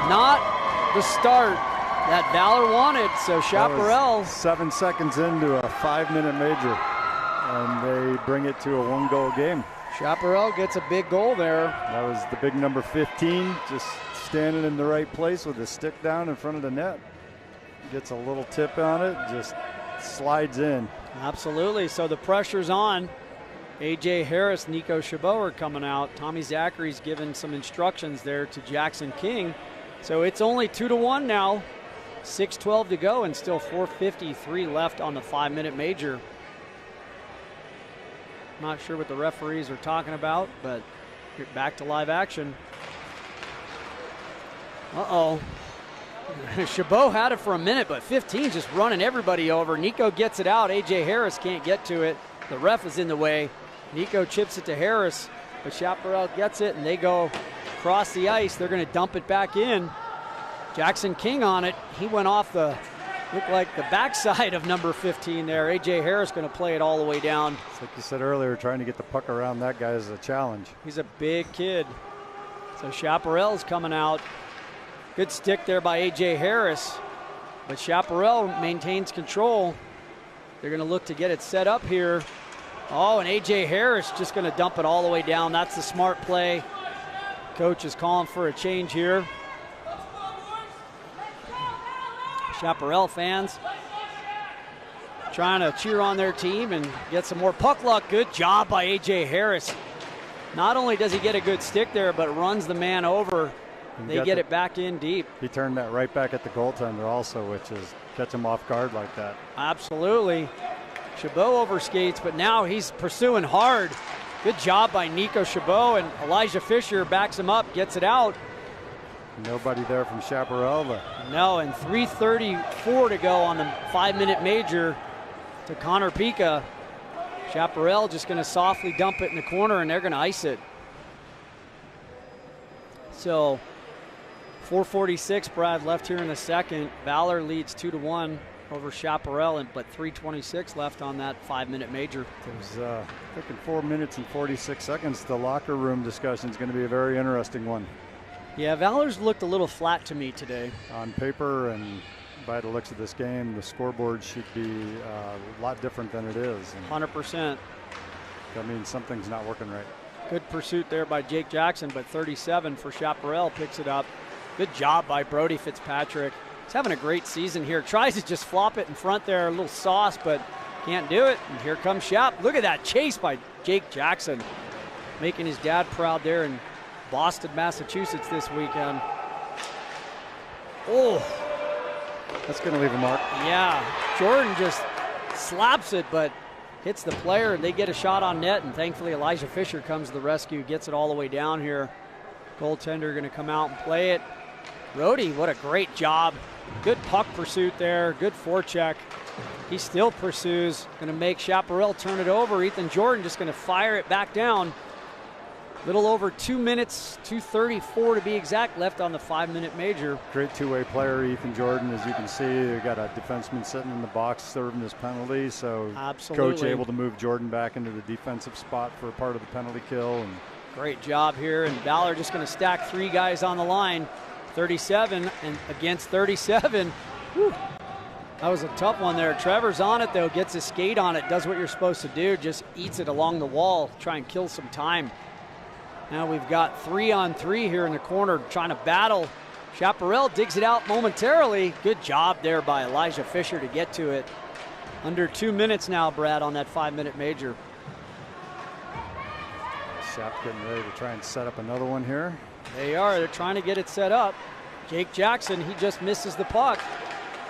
Not the start that Valor wanted. So Chaparral. 7 seconds into a 5-minute major, and they bring it to a 1-goal game. Chaparral gets a big goal there. That was the big number 15, just standing in the right place with his stick down in front of the net. Gets a little tip on it, just slides in. Absolutely. So the pressure's on. A.J. Harris, Nico Chabot are coming out. Tommy Zachary's given some instructions there to Jackson King. So it's only 2-1 now. 6:12 to go and still 4:53 left on the 5-minute major. Not sure what the referees are talking about, but get back to live action. Uh-oh. Chabot had it for a minute, but 15 just running everybody over. Nico gets it out. A.J. Harris can't get to it. The ref is in the way. Nico chips it to Harris, but Chaparral gets it, and they go across the ice. They're going to dump it back in. Jackson King on it. He went off the, looked like the backside of number 15 there. A.J. Harris going to play it all the way down. It's like you said earlier, trying to get the puck around that guy is a challenge. He's a big kid. So Chaparral's coming out. Good stick there by A.J. Harris, but Chaparral maintains control. They're going to look to get it set up here. Oh, and A.J. Harris just going to dump it all the way down. That's the smart play. Coach is calling for a change here. Chaparral fans trying to cheer on their team and get some more puck luck. Good job by A.J. Harris. Not only does he get a good stick there, but runs the man over. They get it back in deep. He turned that right back at the goaltender also, which is catch him off guard like that. Absolutely. Chabot overskates, but now he's pursuing hard. Good job by Nico Chabot, and Elijah Fisher backs him up, gets it out. Nobody there from Chaparral. No, and 3:34 to go on the 5-minute major to Connor Pika. Chaparral just going to softly dump it in the corner, and they're going to ice it. So 4:46, Brad, left here in the second. Valor leads 2-1 over Chaparral, but 3:26 left on that 5-minute major. There's, I think in 4 minutes and 46 seconds, the locker room discussion is going to be a very interesting one. Yeah, Valor's looked a little flat to me today. On paper and by the looks of this game, the scoreboard should be a lot different than it is. 100%. That means something's not working right. Good pursuit there by Jake Jackson, but 37 for Chaparral picks it up. Good job by Brody Fitzpatrick. He's having a great season here. Tries to just flop it in front there, a little sauce, but can't do it. And here comes Shap. Look at that chase by Jake Jackson, making his dad proud there in Boston, Massachusetts this weekend. Oh, That's going to leave a mark. yeah. Jordan just slaps it, but hits the player, and they get a shot on net, and thankfully Elijah Fisher comes to the rescue, gets it all the way down here. Goaltender going to come out and play it. Brody, what a great job. Good puck pursuit there, good forecheck. He still pursues, going to make Chaparral turn it over. Ethan Jordan just going to fire it back down. Little over 2 minutes, 2:34 to be exact, left on the 5-minute major. Great two-way player, Ethan Jordan. As you can see, you got a defenseman sitting in the box serving his penalty. So Absolutely. coach able to move Jordan back into the defensive spot for a part of the penalty kill. And Great job here, and Valor just going to stack 3 guys on the line. 37 and against 37. Whew. That was a tough one there. Trevor's on it though, gets his skate on it, does what you're supposed to do, just eats it along the wall, try and kill some time. Now we've got 3-on-3 here in the corner trying to battle. Chaparral digs it out momentarily. Good job there by Elijah Fisher to get to it. Under 2 minutes now, Brad, on that 5-minute major. Shap getting ready to try and set up another one here. They are. They're trying to get it set up. Jake Jackson, he just misses the puck.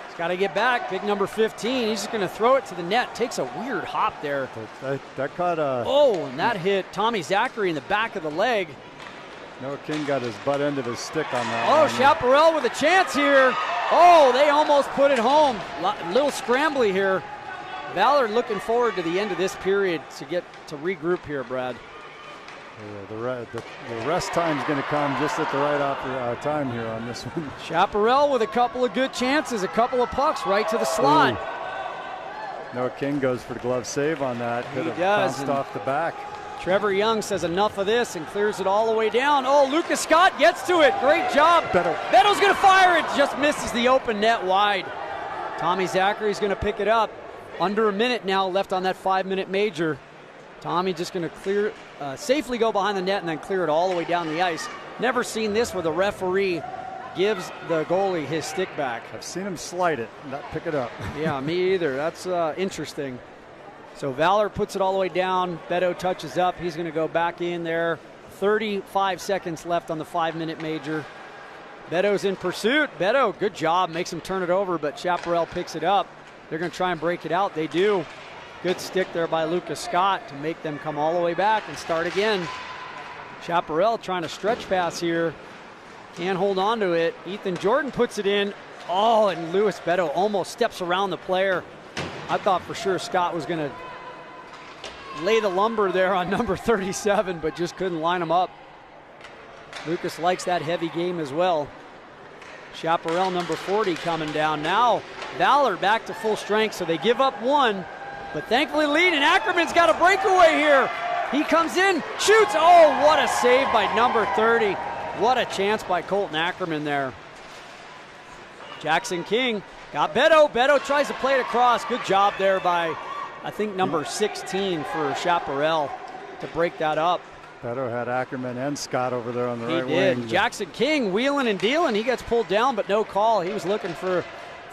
He's got to get back. Big number 15. He's just going to throw it to the net. Takes a weird hop there. That caught a... Oh, and that hit Tommy Zachary in the back of the leg. Noah King got his butt end of his stick on that Oh, one. Chaparral with a chance here. Oh, they almost put it home. Little scrambly here. Valor looking forward to the end of this period to get to regroup here, Brad. Yeah, the rest time's going to come just at the right time here on this one. Chaparral with a couple of good chances, a couple of pucks right to the slot. Ooh. Noah King goes for the glove save on that. Could have does, bounced off the back. Trevor Young says enough of this and clears it all the way down. Oh, Lucas Scott gets to it. Great job. Beto's going to fire it. Just misses the open net wide. Tommy Zachary's going to pick it up. Under a minute now left on that 5-minute major. Tommy just going to clear, safely go behind the net and then clear it all the way down the ice. Never seen this where the referee gives the goalie his stick back. I've seen him slide it, not pick it up. Yeah, me either. That's interesting. So Valor puts it all the way down. Beto touches up. He's going to go back in there. 35 seconds left on the 5-minute major. Beto's in pursuit. Beto, good job. Makes him turn it over, but Chaparral picks it up. They're going to try and break it out. They do. Good stick there by Lucas Scott to make them come all the way back and start again. Chaparral trying to stretch pass here. Can't hold on to it. Ethan Jordan puts it in. Oh, and Louis Beto almost steps around the player. I thought for sure Scott was going to lay the lumber there on number 37, but just couldn't line him up. Lucas likes that heavy game as well. Chaparral number 40 coming down. Now Valor back to full strength, so they give up one, but thankfully lead, and Ackerman's got a breakaway here. He comes in, shoots. Oh, what a save by number 30. What a chance by Colton Ackerman there. Jackson King got Beto. Beto tries to play it across. Good job there by, I think, number 16 for Chaparral to break that up. Beto had Ackerman and Scott over there on the right He did. wing. Jackson King wheeling and dealing. He gets pulled down, but no call. He was looking for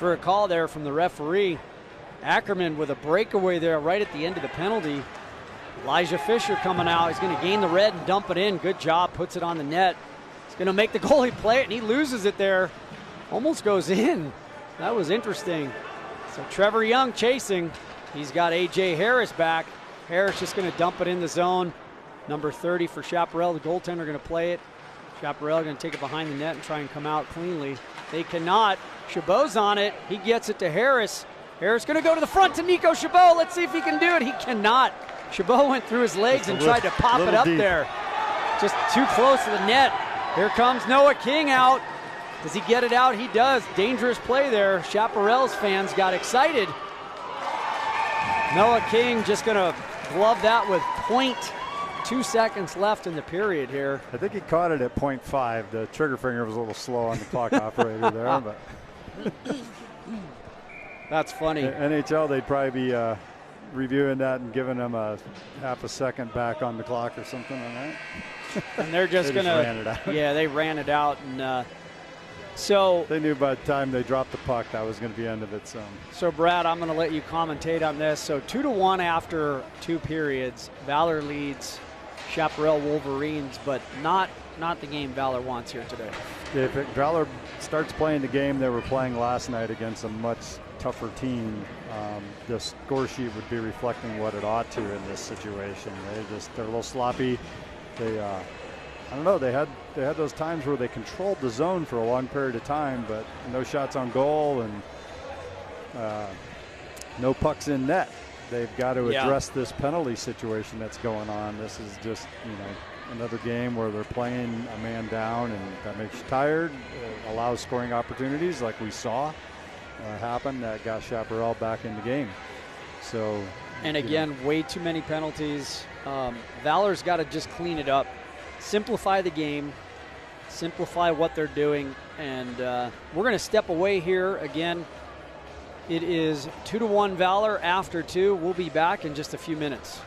a call there from the referee. Ackerman with a breakaway there right at the end of the penalty. Elijah Fisher coming out. He's going to gain the red and dump it in. Good job. Puts it on the net. He's going to make the goalie play it, and he loses it there. Almost goes in. That was interesting. So Trevor Young chasing. He's got A.J. Harris back. Harris just going to dump it in the zone. Number 30 for Chaparral. The goaltender going to play it. Chaparral going to take it behind the net and try and come out cleanly. They cannot. Chabot's on it. He gets it to Harris. Harris going to go to the front to Nico Chabot. Let's see if he can do it. He cannot. Chabot went through his legs and tried to pop it up there. Just too close to the net. Here comes Noah King out. Does he get it out? He does. Dangerous play there. Chaparral's fans got excited. Noah King just going to glove that with 0.2 seconds left in the period here. I think he caught it at 0.5. The trigger finger was a little slow on the clock operator there, but that's funny. NHL, they'd probably be reviewing that and giving them a half a second back on the clock or something on that. And they're just They going just ran it to, out. yeah, they ran it out. And So They knew by the time they dropped the puck that was going to be the end of it. So Brad, I'm going to let you commentate on this. So 2-1 after 2 periods. Valor leads Chaparral Wolverines, but not the game Valor wants here today. If Valor starts playing the game they were playing last night against a much tougher team, the score sheet would be reflecting what it ought to in this situation. They're a little sloppy. I don't know. They had those times where they controlled the zone for a long period of time, but no shots on goal and no pucks in net. They've got to address this penalty situation that's going on. This is just another game where they're playing a man down, and that makes you tired. It allows scoring opportunities like we saw happen that got Chaparral back in the game. So. And again, way too many penalties. Valor's got to just clean it up. Simplify the game, simplify what they're doing, and we're going to step away here. Again, it is 2-1 Valor after 2. We'll be back in just a few minutes.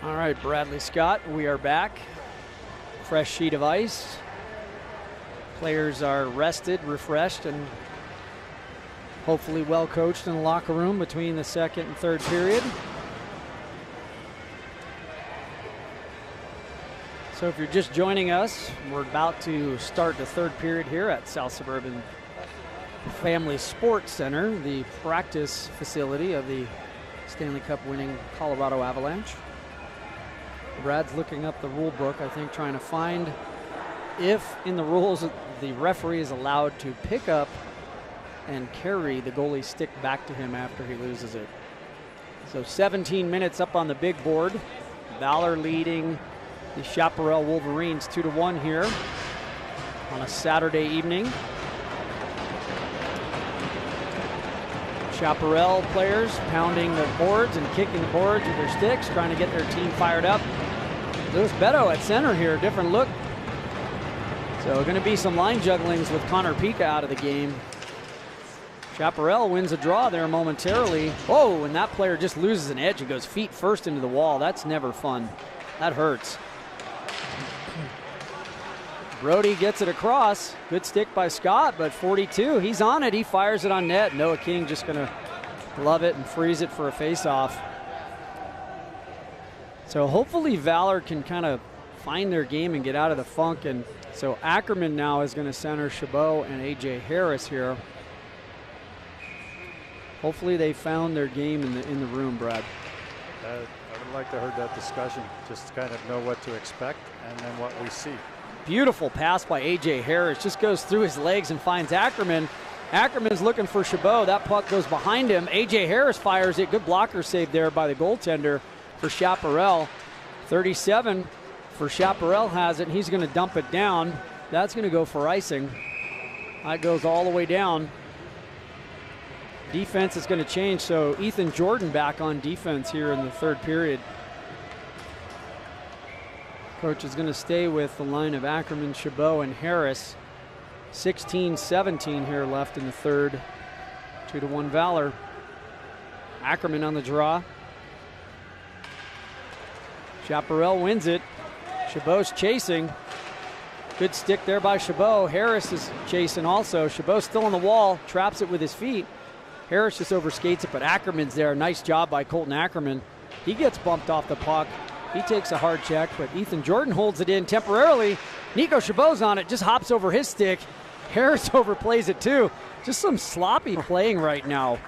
All right, Bradley Scott, we are back. Fresh sheet of ice. Players are rested, refreshed, and hopefully well coached in the locker room between the second and third period. So if you're just joining us, we're about to start the third period here at South Suburban Family Sports Center, the practice facility of the Stanley Cup winning Colorado Avalanche. Brad's looking up the rule book, I think, trying to find if in the rules the referee is allowed to pick up and carry the goalie's stick back to him after he loses it. So 17 minutes up on the big board. Valor leading the Chaparral Wolverines 2-1 here on a Saturday evening. Chaparral players pounding the boards and kicking the boards with their sticks, trying to get their team fired up. Lewis Beto at center here, different look. So going to be some line jugglings with Connor Pica out of the game. Chaparral wins a draw there momentarily. Oh, and that player just loses an edge and goes feet first into the wall. That's never fun. That hurts. Brody gets it across. Good stick by Scott, but 42, he's on it. He fires it on net. Noah King just going to glove it and freeze it for a face-off. So hopefully Valor can kind of find their game and get out of the funk. And so Ackerman now is going to center Chabot and A.J. Harris here. Hopefully they found their game in the room, Brad. I would like to heard that discussion, just to kind of know what to expect and then what we see. Beautiful pass by A.J. Harris. Just goes through his legs and finds Ackerman. Ackerman's looking for Chabot. That puck goes behind him. A.J. Harris fires it. Good blocker save there by the goaltender for Chaparral. 37 for Chaparral has it. He's going to dump it down. That's going to go for icing. That goes all the way down. Defense is going to change, so Ethan Jordan back on defense here in the third period. Coach is going to stay with the line of Ackerman, Chabot, and Harris. 16-17 here left in the third. 2-1 Valor. Ackerman on the draw. Chaparral wins it. Chabot's chasing. Good stick there by Chabot. Harris is chasing also. Chabot's still on the wall, traps it with his feet. Harris just overskates it, but Ackerman's there. Nice job by Colton Ackerman. He gets bumped off the puck. He takes a hard check, but Ethan Jordan holds it in temporarily. Nico Chabot's on it, just hops over his stick. Harris overplays it too. Just some sloppy playing right now.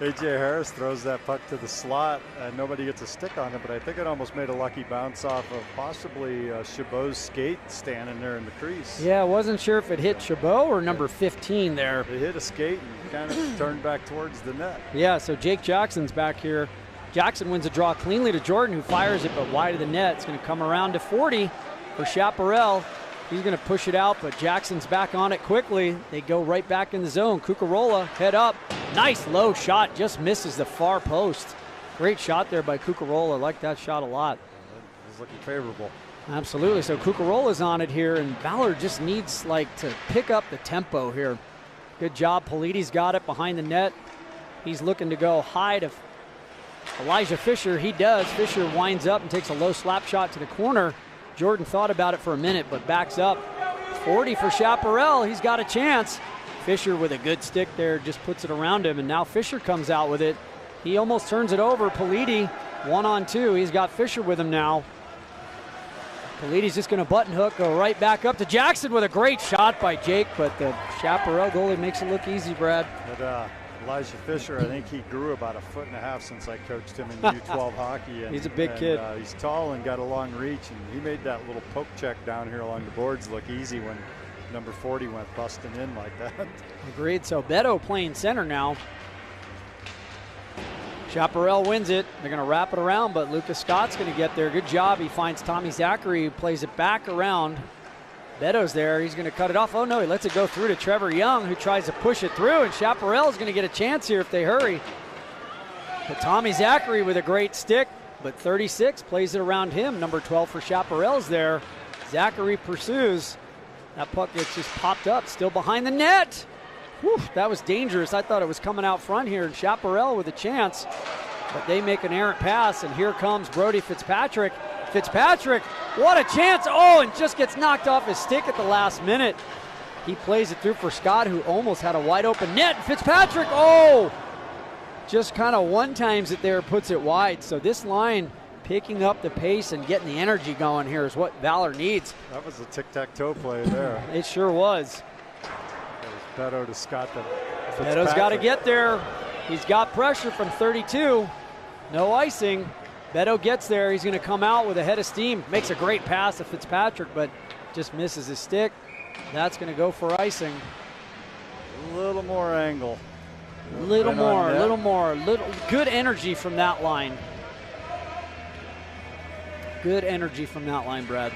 A.J. Harris throws that puck to the slot, and nobody gets a stick on it, but I think it almost made a lucky bounce off of possibly Chabot's skate standing there in the crease. Yeah, I wasn't sure if it hit Chabot or number 15 there. It hit a skate and kind of turned back towards the net. Yeah, so Jake Jackson's back here. Jackson wins a draw cleanly to Jordan, who fires it, but wide of the net. It's going to come around to 40 for Chaparral. He's going to push it out, but Jackson's back on it quickly. They go right back in the zone. Cucarola, head up. Nice low shot, just misses the far post. Great shot there by Cucarola. Like that shot a lot. It was looking favorable. Absolutely. So Cucarola's on it here, and Valor just needs to pick up the tempo here. Good job. Polides got it behind the net. He's looking to go high to Elijah Fisher. He does. Fisher winds up and takes a low slap shot to the corner. Jordan thought about it for a minute, but backs up. 40 for Chaparral. He's got a chance. Fisher with a good stick there, just puts it around him, and now Fisher comes out with it. He almost turns it over. Politi, 1-on-2. He's got Fisher with him now. Politi's just going to button hook, go right back up to Jackson with a great shot by Jake, but the Chaparral goalie makes it look easy, Brad. But Elijah Fisher, I think he grew about 1.5 feet since I coached him in U12 hockey. And, he's a big kid. He's tall and got a long reach, and he made that little poke check down here along the boards look easy when number 40 went busting in like that. Agreed. So Beto playing center now. Chaparral wins it. They're going to wrap it around, but Lucas Scott's going to get there. Good job. He finds Tommy Zachary, who plays it back around. Beto's there. He's going to cut it off. Oh, no, he lets it go through to Trevor Young, who tries to push it through, and Chaparral's going to get a chance here if they hurry. But Tommy Zachary with a great stick, but 36 plays it around him. Number 12 for Chaparral's there. Zachary pursues. That puck gets just popped up, still behind the net. Whew, that was dangerous. I thought it was coming out front here, and Chaparral with a chance. but they make an errant pass, and here comes Brody Fitzpatrick. Fitzpatrick, what a chance. Oh, and just gets knocked off his stick at the last minute. He plays it through for Scott, who almost had a wide open net. Fitzpatrick, oh, just kind of one-times it there, puts it wide. So this line picking up the pace and getting the energy going here is what Valor needs. That was a tic-tac-toe play there. It sure was. It was Beto to Scott. Beto's got to get there. He's got pressure from 32. No icing. Beto gets there. He's going to come out with a head of steam. Makes a great pass to Fitzpatrick, but just misses his stick. That's going to go for icing. A little more angle. Little more. Good energy from that line. Good energy from that line, Brad.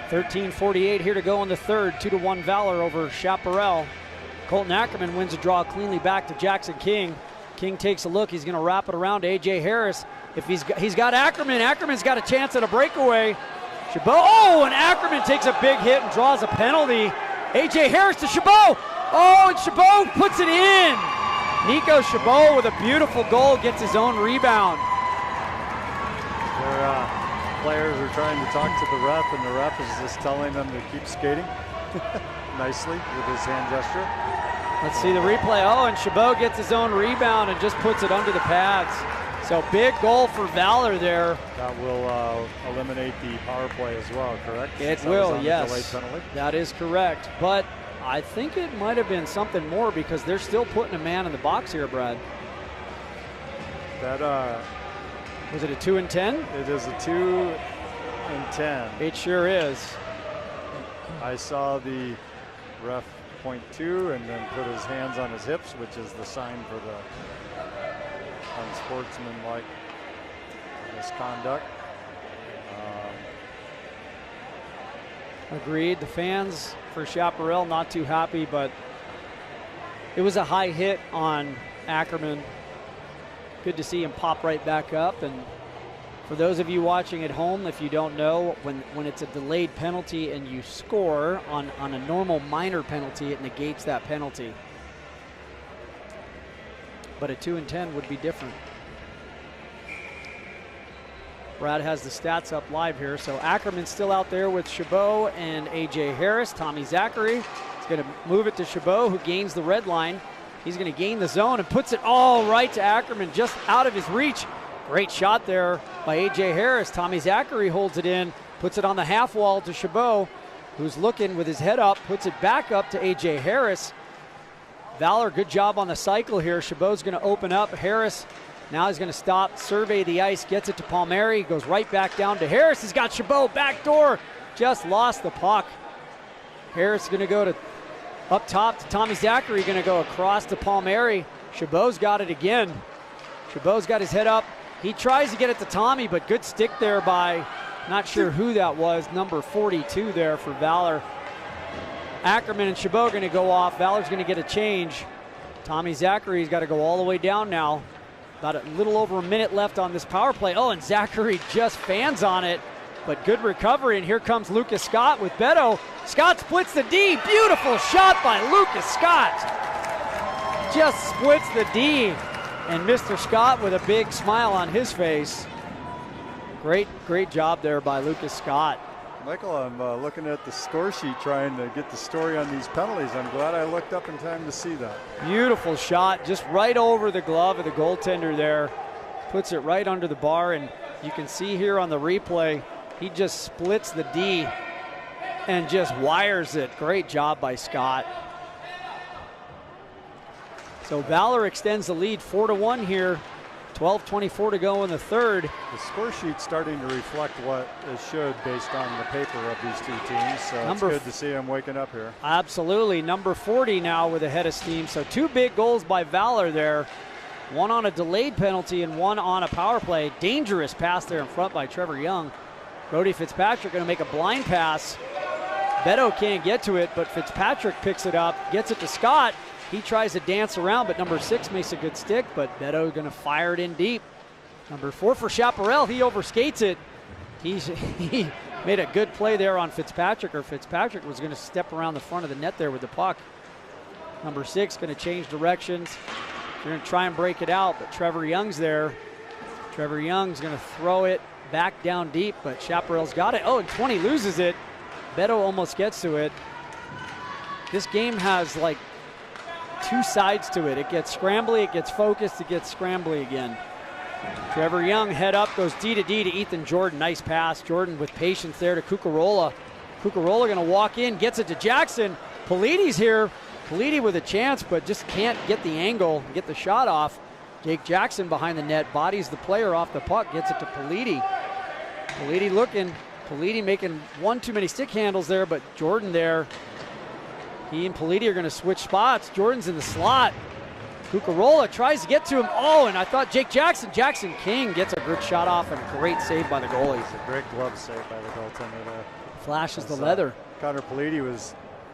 .13:48 here to go in the third. 2-1 Valor over Chaparral. Colton Ackerman wins a draw cleanly back to Jackson King. King takes a look. He's going to wrap it around to A.J. Harris. If he's got Ackerman. Ackerman's got a chance at a breakaway. Chabot. Oh, and Ackerman takes a big hit and draws a penalty. A.J. Harris to Chabot. Oh, and Chabot puts it in. Nico Chabot with a beautiful goal gets his own rebound. Players are trying to talk to the ref, and the ref is just telling them to keep skating nicely with his hand gesture. Let's see the replay. Oh, and Chabot gets his own rebound and just puts it under the pads. So big goal for Valor there. That will eliminate the power play as well, correct? It will, yes. That is correct. But I think it might have been something more because they're still putting a man in the box here, Brad. That was it a 2 and 10? It is a 2 and 10. It sure is. I saw the ref point 2 and then put his hands on his hips, which is the sign for the unsportsmanlike misconduct. Agreed. The fans for Chaparral not too happy, but it was a high hit on Ackerman. Good to see him pop right back up. And for those of you watching at home, if you don't know, when it's a delayed penalty and you score on a normal minor penalty, it negates that penalty. But a 2 and 10 would be different. Brad has the stats up live here. So Ackerman's still out there with Chabot and A.J. Harris. Tommy Zachary is going to move it to Chabot, who gains the red line. He's going to gain the zone and puts it all right to Ackerman, just out of his reach. Great shot there by A.J. Harris. Tommy Zachary holds it in, puts it on the half wall to Chabot, who's looking with his head up, puts it back up to A.J. Harris. Valor, good job on the cycle here. Chabot's going to open up. Harris now he's going to stop, survey the ice, gets it to Palmieri, goes right back down to Harris. He's got Chabot back door, just lost the puck. Harris is going to go to up top to Tommy Zachary, going to go across to Palmieri. Chabot's got it again. Chabot's got his head up. He tries to get it to Tommy, but good stick there by, not sure who that was, number 42 there for Valor. Ackerman and Chabot going to go off. Valor's going to get a change. Tommy Zachary's got to go all the way down now. About a little over a minute left on this power play. Oh, and Zachary just fans on it, but good recovery. And here comes Lucas Scott with Beto. Scott splits the D. Beautiful shot by Lucas Scott. Just splits the D. And Mr. Scott with a big smile on his face. Great job there by Lucas Scott. Michael, I'm looking at the score sheet trying to get the story on these penalties. I'm glad I looked up in time to see that. Beautiful shot, just right over the glove of the goaltender there. Puts it right under the bar, and you can see here on the replay, he just splits the D and just wires it. Great job by Scott. So Valor extends the lead 4-1 here. 12:24 to go in the third. The score sheet's starting to reflect what it should based on the paper of these two teams. So it's good to see them waking up here. Absolutely. Number 40 now with a head of steam. So 2 big goals by Valor there. One on a delayed penalty and one on a power play. Dangerous pass there in front by Trevor Young. Brody Fitzpatrick going to make a blind pass. Beto can't get to it, but Fitzpatrick picks it up, gets it to Scott. He tries to dance around, but number 6 makes a good stick, but Beto going to fire it in deep. Number 4 for Chaparral, he overskates it. He made a good play there on Fitzpatrick, or Fitzpatrick was going to step around the front of the net there with the puck. Number 6 going to change directions. They're going to try and break it out, but Trevor Young's there. Trevor Young's going to throw it back down deep, but Chaparral's got it. Oh, and 20 loses it. Beto almost gets to it. This game has like two sides to it. It gets scrambly, it gets focused, it gets scrambly again. Trevor Young head up, goes D to Ethan Jordan. Nice pass. Jordan with patience there to Cucarola. Cucarola going to walk in, gets it to Jackson. Polidi's here. Polidi with a chance, but just can't get the angle, get the shot off. Jake Jackson behind the net, bodies the player off the puck, gets it to Polidi. Polidi looking. Polidi making one too many stick handles there, but Jordan there. He and Polidi are going to switch spots. Jordan's in the slot. Cucarola tries to get to him. Oh, and I thought Jackson King gets a good shot off and a great save by the goalies. It's a great glove save by the goaltender there. Flashes the leather. Connor Polidi was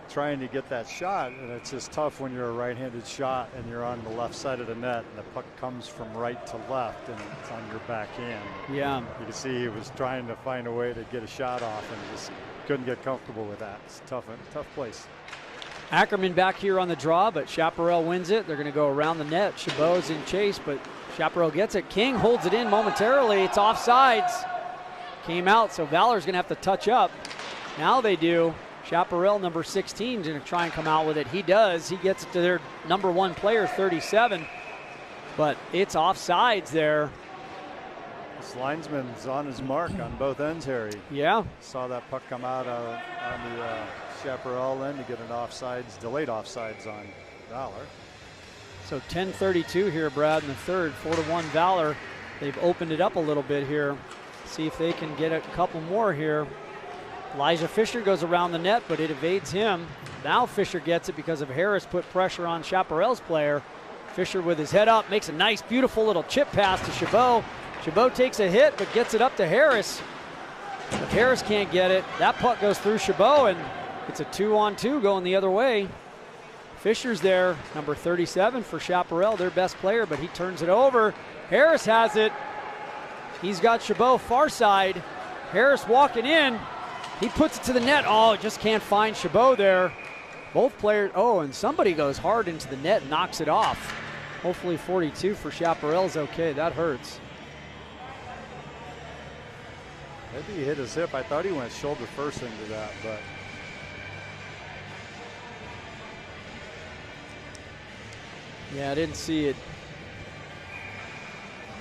trying to get that shot, and it's just tough when you're a right-handed shot and you're on the left side of the net and the puck comes from right to left and it's on your backhand. Yeah. You can see he was trying to find a way to get a shot off and just couldn't get comfortable with that. It's tough place. Ackerman back here on the draw, but Chaparral wins it. They're going to go around the net. Chabot's in chase, but Chaparral gets it. King holds it in momentarily. It's offsides. Came out, so Valor's going to have to touch up. Now they do. Chaparral, number 16, is going to try and come out with it. He does. He gets it to their number 1 player, 37. But it's offsides there. This linesman's on his mark on both ends, Harry. Yeah. Saw that puck come out on the Chaparral end to get an offsides, delayed offsides on Valor. So 10:32 here, Brad, in the third. 4-1 Valor. They've opened it up a little bit here. See if they can get a couple more here. Elijah Fisher goes around the net, but it evades him. Now Fisher gets it because of Harris put pressure on Chaparral's player. Fisher with his head up makes a nice, beautiful little chip pass to Chabot. Chabot takes a hit, but gets it up to Harris. But Harris can't get it. That puck goes through Chabot, and it's a 2-on-2 going the other way. Fisher's there, number 37 for Chaparral, their best player, but he turns it over. Harris has it. He's got Chabot far side. Harris walking in. He puts it to the net. Oh, just can't find Chabot there. Both players, oh, and somebody goes hard into the net and knocks it off. Hopefully 42 for Chaparral is okay. That hurts. Maybe he hit his hip. I thought he went shoulder first into that, but. Yeah, I didn't see it.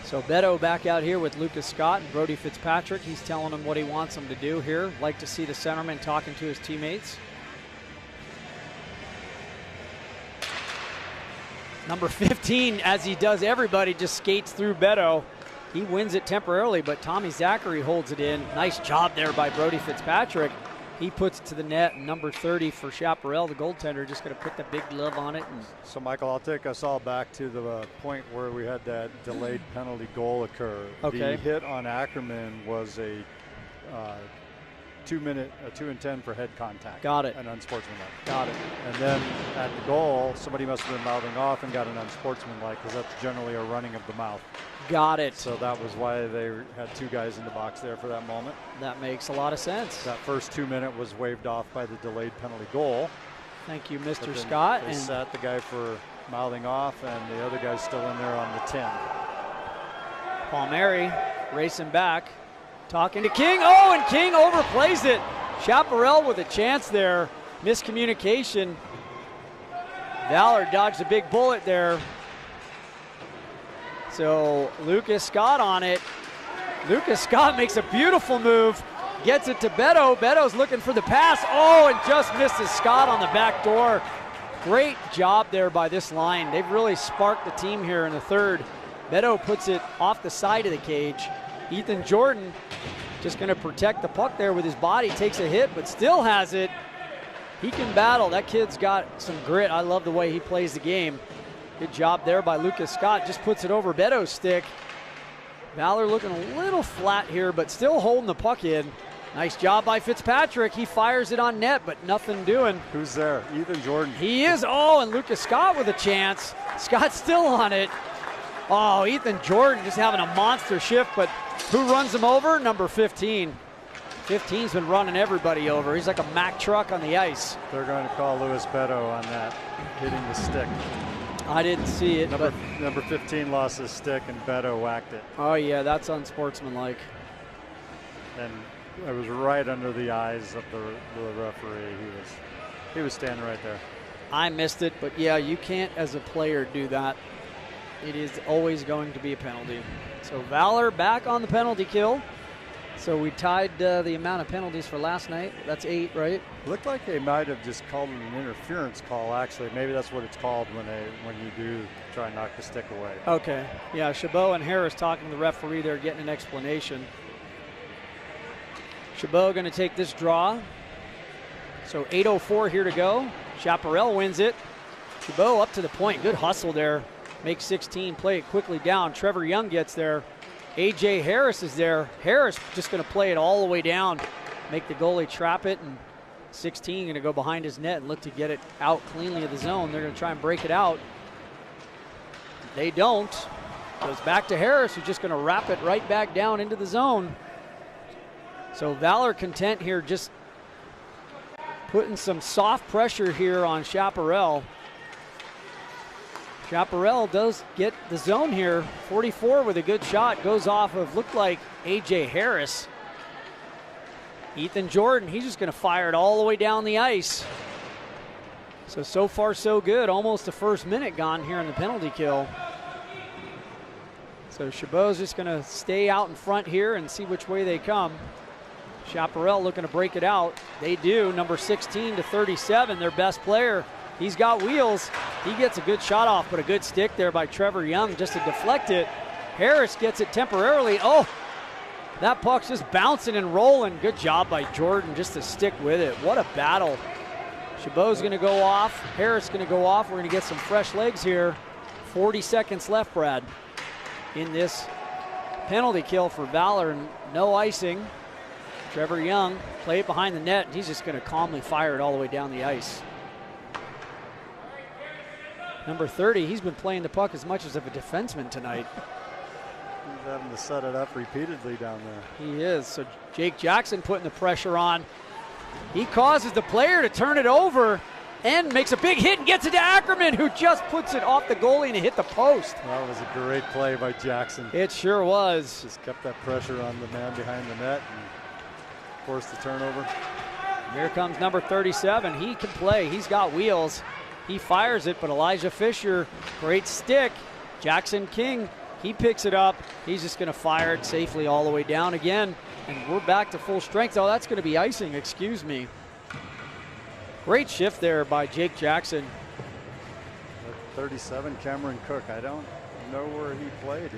So Beto back out here with Lucas Scott and Brody Fitzpatrick. He's telling him what he wants him to do here. Like to see the centerman talking to his teammates. Number 15, as he does everybody, just skates through Beto. He wins it temporarily, but Tommy Zachary holds it in. Nice job there by Brody Fitzpatrick. He puts it to the net. Number 30 for Chaparral, the goaltender, just going to put the big glove on it. And so, Michael, I'll take us all back to the point where we had that delayed penalty goal occur. Okay. The hit on Ackerman was a 2 and 10 for head contact. Got it. An unsportsmanlike. Got it. And then at the goal, somebody must have been mouthing off and got an unsportsmanlike, because that's generally a running of the mouth. Got it. So that was why they had 2 guys in the box there for that moment. That makes a lot of sense. That first 2 minute was waved off by the delayed penalty goal. Thank you, Mr. Scott. They sat the guy for mouthing off, and the other guy's still in there on the 10. Palmieri racing back, talking to King. Oh, and King overplays it. Chaparral with a chance there. Miscommunication. Valor dodged a big bullet there. So Lucas Scott on it. Lucas Scott makes a beautiful move, gets it to Beto. Beto's looking for the pass. Oh, and just misses Scott on the back door. Great job there by this line. They've really sparked the team here in the third. Beto puts it off the side of the cage. Ethan Jordan just going to protect the puck there with his body, takes a hit, but still has it. He can battle. That kid's got some grit. I love the way he plays the game. Good job there by Lucas Scott. Just puts it over Beto's stick. Valor looking a little flat here, but still holding the puck in. Nice job by Fitzpatrick. He fires it on net, but nothing doing. Who's there? Ethan Jordan. He is. Oh, and Lucas Scott with a chance. Scott's still on it. Oh, Ethan Jordan just having a monster shift, but who runs him over? Number 15. 15's been running everybody over. He's like a Mack truck on the ice. They're going to call Louis Beto on that, hitting the stick. I didn't see it. Number 15 lost his stick and Beto whacked it. Oh yeah, that's unsportsmanlike. And it was right under the eyes of the referee. He was standing right there. I missed it, but yeah, you can't as a player do that. It is always going to be a penalty. So Valor back on the penalty kill. So we tied the amount of penalties for last night. That's 8, right? Looked like they might have just called it an interference call, actually. Maybe that's what it's called when you do try and knock the stick away. Okay. Yeah, Chabot and Harris talking to the referee there, getting an explanation. Chabot going to take this draw. So 8:04 here to go. Chaparral wins it. Chabot up to the point. Good hustle there. Makes 16, play it quickly down. Trevor Young gets there. A.J. Harris is there. Harris just going to play it all the way down, make the goalie trap it, and 16 going to go behind his net and look to get it out cleanly of the zone. They're going to try and break it out. They don't. Goes back to Harris, who's just going to wrap it right back down into the zone. So Valor content here, just putting some soft pressure here on Chaparral. Chaparral does get the zone here. 44 with a good shot. Goes off of, looked like A.J. Harris. Ethan Jordan, he's just going to fire it all the way down the ice. So far so good. Almost the first minute gone here in the penalty kill. So Chabot's just going to stay out in front here and see which way they come. Chaparral looking to break it out. They do. Number 16 to 37, their best player. He's got wheels. He gets a good shot off, but a good stick there by Trevor Young just to deflect it. Harris gets it temporarily. Oh, that puck's just bouncing and rolling. Good job by Jordan just to stick with it. What a battle. Chabot's going to go off. Harris going to go off. We're going to get some fresh legs here. 40 seconds left, Brad, in this penalty kill for Valor. No icing. Trevor Young, play it behind the net. He's just going to calmly fire it all the way down the ice. Number 30, he's been playing the puck as much as of a defenseman tonight. He's having to set it up repeatedly down there. He is. So Jake Jackson putting the pressure on. He causes the player to turn it over and makes a big hit and gets it to Ackerman, who just puts it off the goalie and it hit the post. That was a great play by Jackson. It sure was. Just kept that pressure on the man behind the net and forced the turnover. Here comes number 37. He can play. He's got wheels. He fires it, but Elijah Fisher, great stick. Jackson King, he picks it up. He's just going to fire it safely all the way down again. And we're back to full strength. Oh, that's going to be icing, excuse me. Great shift there by Jake Jackson. 37, Cameron Cook. I don't know where he played.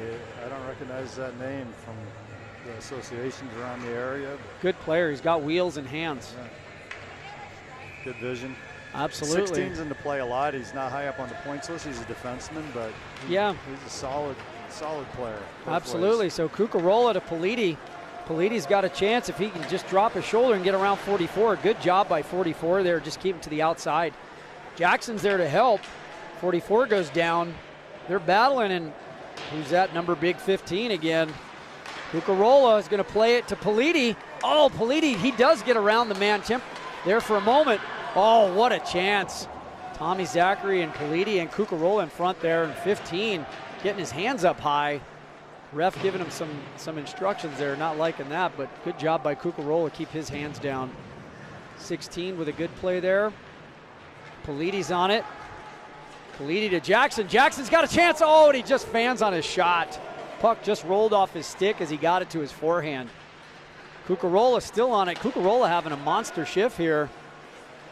I don't recognize that name from the associations around the area. Good player. He's got wheels and hands. Yeah. Good vision. Absolutely. 16's into play a lot. He's not high up on the points list. He's a defenseman, but he's a solid player. Absolutely. So Cucarola to Politi. Politi's got a chance if he can just drop his shoulder and get around 44. Good job by 44 there, just keep him to the outside. Jackson's there to help. 44 goes down. They're battling, and who's that? Number big 15 again. Cucarola is going to play it to Politi. Oh, Politi, he does get around the man there for a moment. Oh, what a chance. Tommy Zachary and Politi and Cucarola in front there, and 15 getting his hands up high. Ref giving him some instructions there, not liking that, but good job by Cucarola, keep his hands down. 16 with a good play there. Politi's on it. Politi to Jackson. Jackson's got a chance. Oh, and he just fans on his shot. Puck just rolled off his stick as he got it to his forehand. Cucarola still on it. Cucarola having a monster shift here.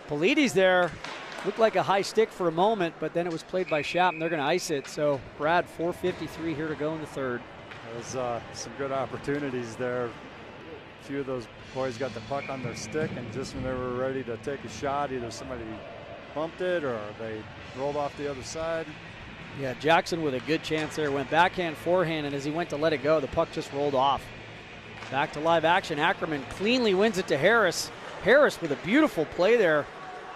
Politi's there. Looked like a high stick for a moment, but then it was played by Schapp, and they're going to ice it. So, Brad, 4:53 here to go in the third. There's some good opportunities there. A few of those boys got the puck on their stick, and just when they were ready to take a shot, either somebody bumped it or they rolled off the other side. Yeah, Jackson with a good chance there. Went backhand, forehand, and as he went to let it go, the puck just rolled off. Back to live action. Ackerman cleanly wins it to Harris. Harris with a beautiful play there.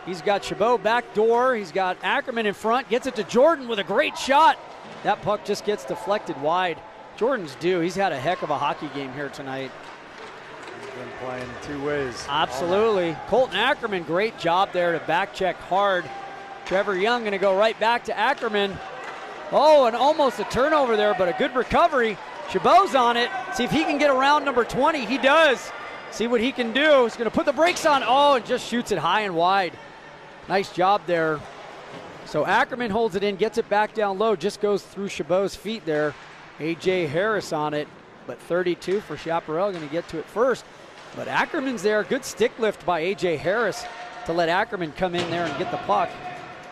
He's got Chabot back door. He's got Ackerman in front. Gets it to Jordan with a great shot. That puck just gets deflected wide. Jordan's due. He's had a heck of a hockey game here tonight. been playing two ways. Absolutely. Colton Ackerman, great job there to back check hard. Trevor Young going to go right back to Ackerman. Oh, and almost a turnover there, but a good recovery. Chabot's on it. See if he can get around number 20. He does. See what he can do. He's going to put the brakes on. Oh, and just shoots it high and wide. Nice job there. So Ackerman holds it in, gets it back down low, just goes through Chabot's feet there. A.J. Harris on it, but 32 for Chaparral, going to get to it first. But Ackerman's there. Good stick lift by A.J. Harris to let Ackerman come in there and get the puck.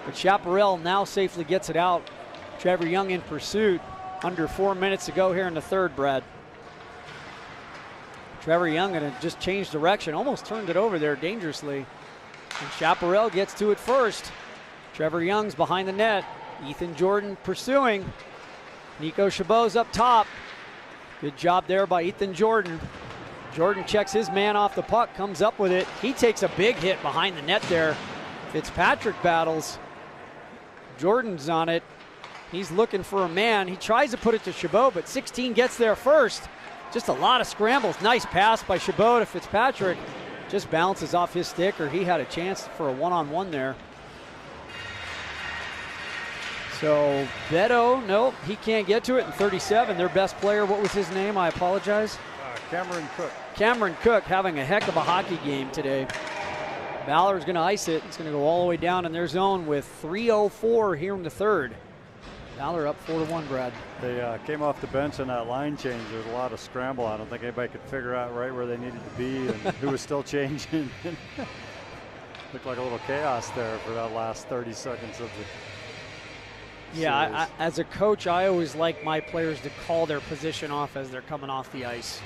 But Chaparral now safely gets it out. Trevor Young in pursuit. Under 4 minutes to go here in the third, Brad. Trevor Young going to just change direction. Almost turned it over there dangerously. And Chaparral gets to it first. Trevor Young's behind the net. Ethan Jordan pursuing. Nico Chabot's up top. Good job there by Ethan Jordan. Jordan checks his man off the puck, comes up with it. He takes a big hit behind the net there. Fitzpatrick battles. Jordan's on it. He's looking for a man. He tries to put it to Chabot, but 16 gets there first. Just a lot of scrambles. Nice pass by Chabot to Fitzpatrick. Just bounces off his stick, or he had a chance for a one-on-one there. So Beto, nope, he can't get to it in 37. Their best player, what was his name? I apologize. Cameron Cook. Cameron Cook having a heck of a hockey game today. Valor's going to ice it. It's going to go all the way down in their zone with 3:04 here in the third. Valor up 4-1, Brad. They came off the bench on that line change. There was a lot of scramble. I don't think anybody could figure out right where they needed to be and who was still changing. Looked like a little chaos there for that last 30 seconds of the Yeah, as a coach, I always like my players to call their position off as they're coming off the ice.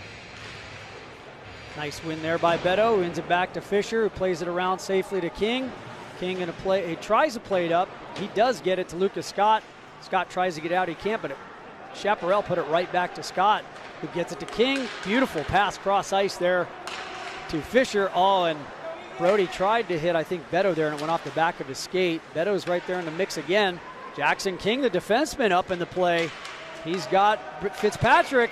Nice win there by Beto. Wins it back to Fisher, who plays it around safely to King. King going to play. He tries to play it up. He does get it to Lucas Scott. Scott tries to get out. He can't, but Chaparral put it right back to Scott, who gets it to King. Beautiful pass cross ice there to Fisher. Oh, and Brody tried to hit, I think, Beto there, and it went off the back of his skate. Beto's right there in the mix again. Jackson King, the defenseman, up in the play. He's got Fitzpatrick.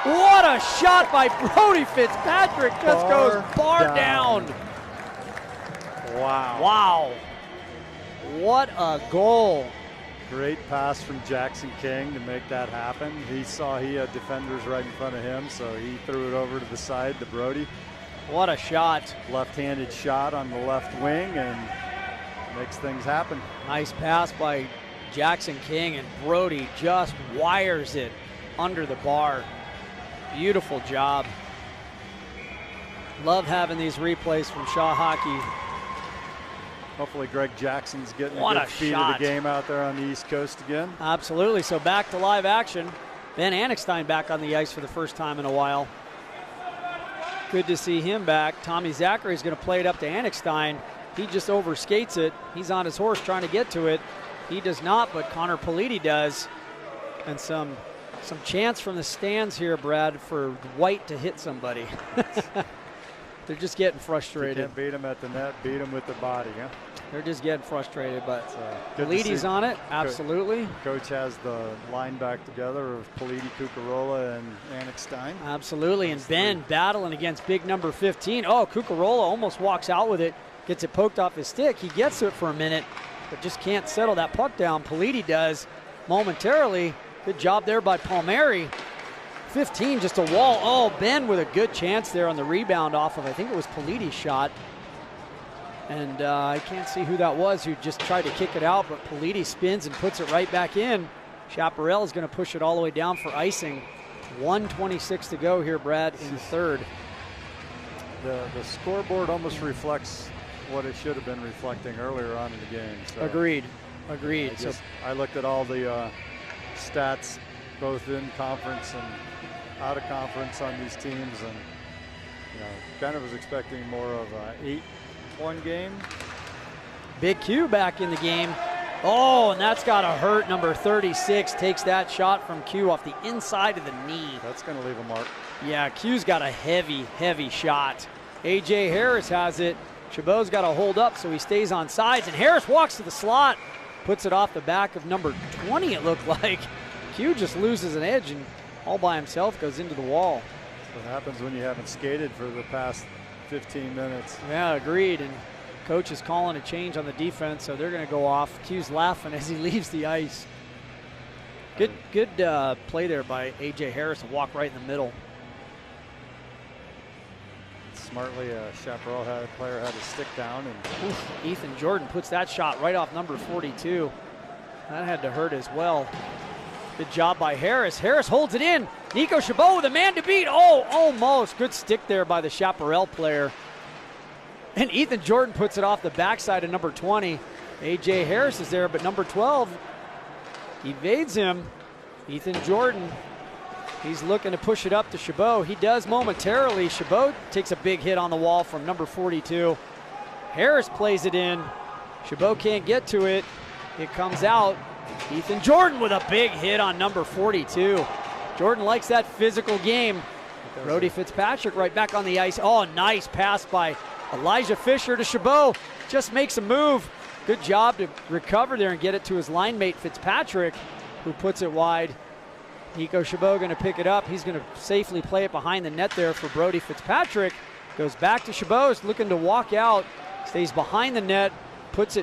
What a shot by Brody Fitzpatrick. Just goes bar down. Wow. Wow. What a goal. Great pass from Jackson King to make that happen. He saw he had defenders right in front of him, so he threw it over to the side to Brody. What a shot. Left-handed shot on the left wing and makes things happen. Nice pass by Jackson King, and Brody just wires it under the bar. Beautiful job. Love having these replays from Shaw Hockey. Hopefully Greg Jackson's getting What a good a feed shot. of the game out there on the East Coast again. Absolutely. So back to live action. Ben Annickstein back on the ice for the first time in a while. Good to see him back. Tommy Zachary's going to play it up to Annickstein. He just overskates it. He's on his horse trying to get to it. He does not, but Connor Politi does. And some chance from the stands here, Brad, for White to hit somebody. They're just getting frustrated. You can't beat them at the net, beat them with the body, huh? They're just getting frustrated, but good to Politi's see. on it, absolutely. Coach has the line back together of Politi, Cucarola, and Annickstein. Absolutely, and Ben battling against big number 15. Oh, Cucarola almost walks out with it, gets it poked off his stick. He gets to it for a minute, but just can't settle that puck down. Politi does momentarily. Good job there by Palmieri. 15, just a wall. Oh, Ben with a good chance there on the rebound off of, I think it was Politi's shot. And I can't see who that was who just tried to kick it out, but Politi spins and puts it right back in. Chaparral is going to push it all the way down for icing. 1:26 to go here, Brad, in the third. The scoreboard almost reflects what it should have been reflecting earlier on in the game. So Agreed. I looked at all the stats, both in conference and out of conference on these teams, and kind of was expecting more of a 8-1 game. Big Q back in the game. Oh, and that's got to hurt. Number 36 takes that shot from Q off the inside of the knee. That's going to leave a mark. Yeah, Q's got a heavy, heavy shot. A.J. Harris has it. Chabot's got to hold up so he stays on sides, and Harris walks to the slot, puts it off the back of number 20, it looked like. Q just loses an edge and all by himself goes into the wall. What happens when you haven't skated for the past 15 minutes? Yeah, agreed. And coach is calling a change on the defense, so they're going to go off. Q's laughing as he leaves the ice. Good play there by A.J. Harris to walk right in the middle. Smartly, Chaparral player had to stick down. And Ethan Jordan puts that shot right off number 42. That had to hurt as well. Good job by Harris. Harris holds it in. Nico Chabot with a man to beat. Oh, almost. Good stick there by the Chaparral player. And Ethan Jordan puts it off the backside of number 20. A.J. Harris is there, but number 12 evades him. Ethan Jordan, he's looking to push it up to Chabot. He does momentarily. Chabot takes a big hit on the wall from number 42. Harris plays it in. Chabot can't get to it. It comes out. Ethan Jordan with a big hit on number 42. Jordan likes that physical game. Brody Fitzpatrick right back on the ice. Oh, nice pass by Elijah Fisher to Chabot. Just makes a move. Good job to recover there and get it to his line mate Fitzpatrick, who puts it wide. Nico Chabot going to pick it up. He's going to safely play it behind the net there for Brody Fitzpatrick. Goes back to Chabot, is looking to walk out. Stays behind the net.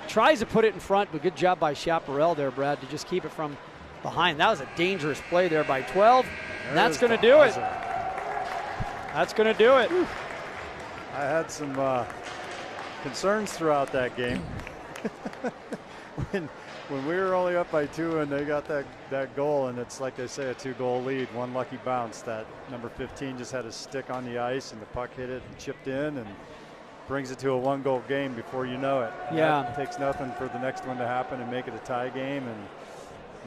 Tries to put it in front, but good job by Chaparral there, Brad, to just keep it from behind. That was a dangerous play there by 12, and that's going to do it. That's going to do it. I had some concerns throughout that game. when we were only up by 2 and they got that goal, and it's like they say, a 2-goal lead, one lucky bounce. That number 15 just had a stick on the ice, and the puck hit it and chipped in, and brings it to a 1-goal game before you know it. Yeah. It takes nothing for the next one to happen and make it a tie game, and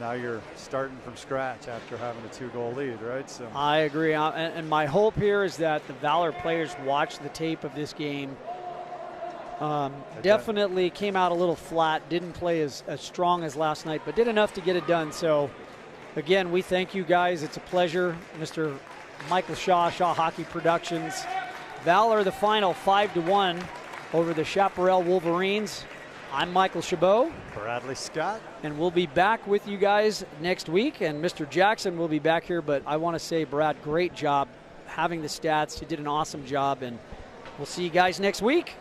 now you're starting from scratch after having a 2-goal lead, right? So I agree, and my hope here is that the Valor players watch the tape of this game. Definitely came out a little flat, didn't play as strong as last night, but did enough to get it done. So again, we thank you guys. It's a pleasure. Mr. Michael Shaw Hockey Productions. Valor the final 5-1 over the Chaparral Wolverines. I'm Michael Chabot. Bradley Scott. And we'll be back with you guys next week, and Mr. Jackson will be back here, but I want to say, Brad, great job having the stats. You did an awesome job, and we'll see you guys next week.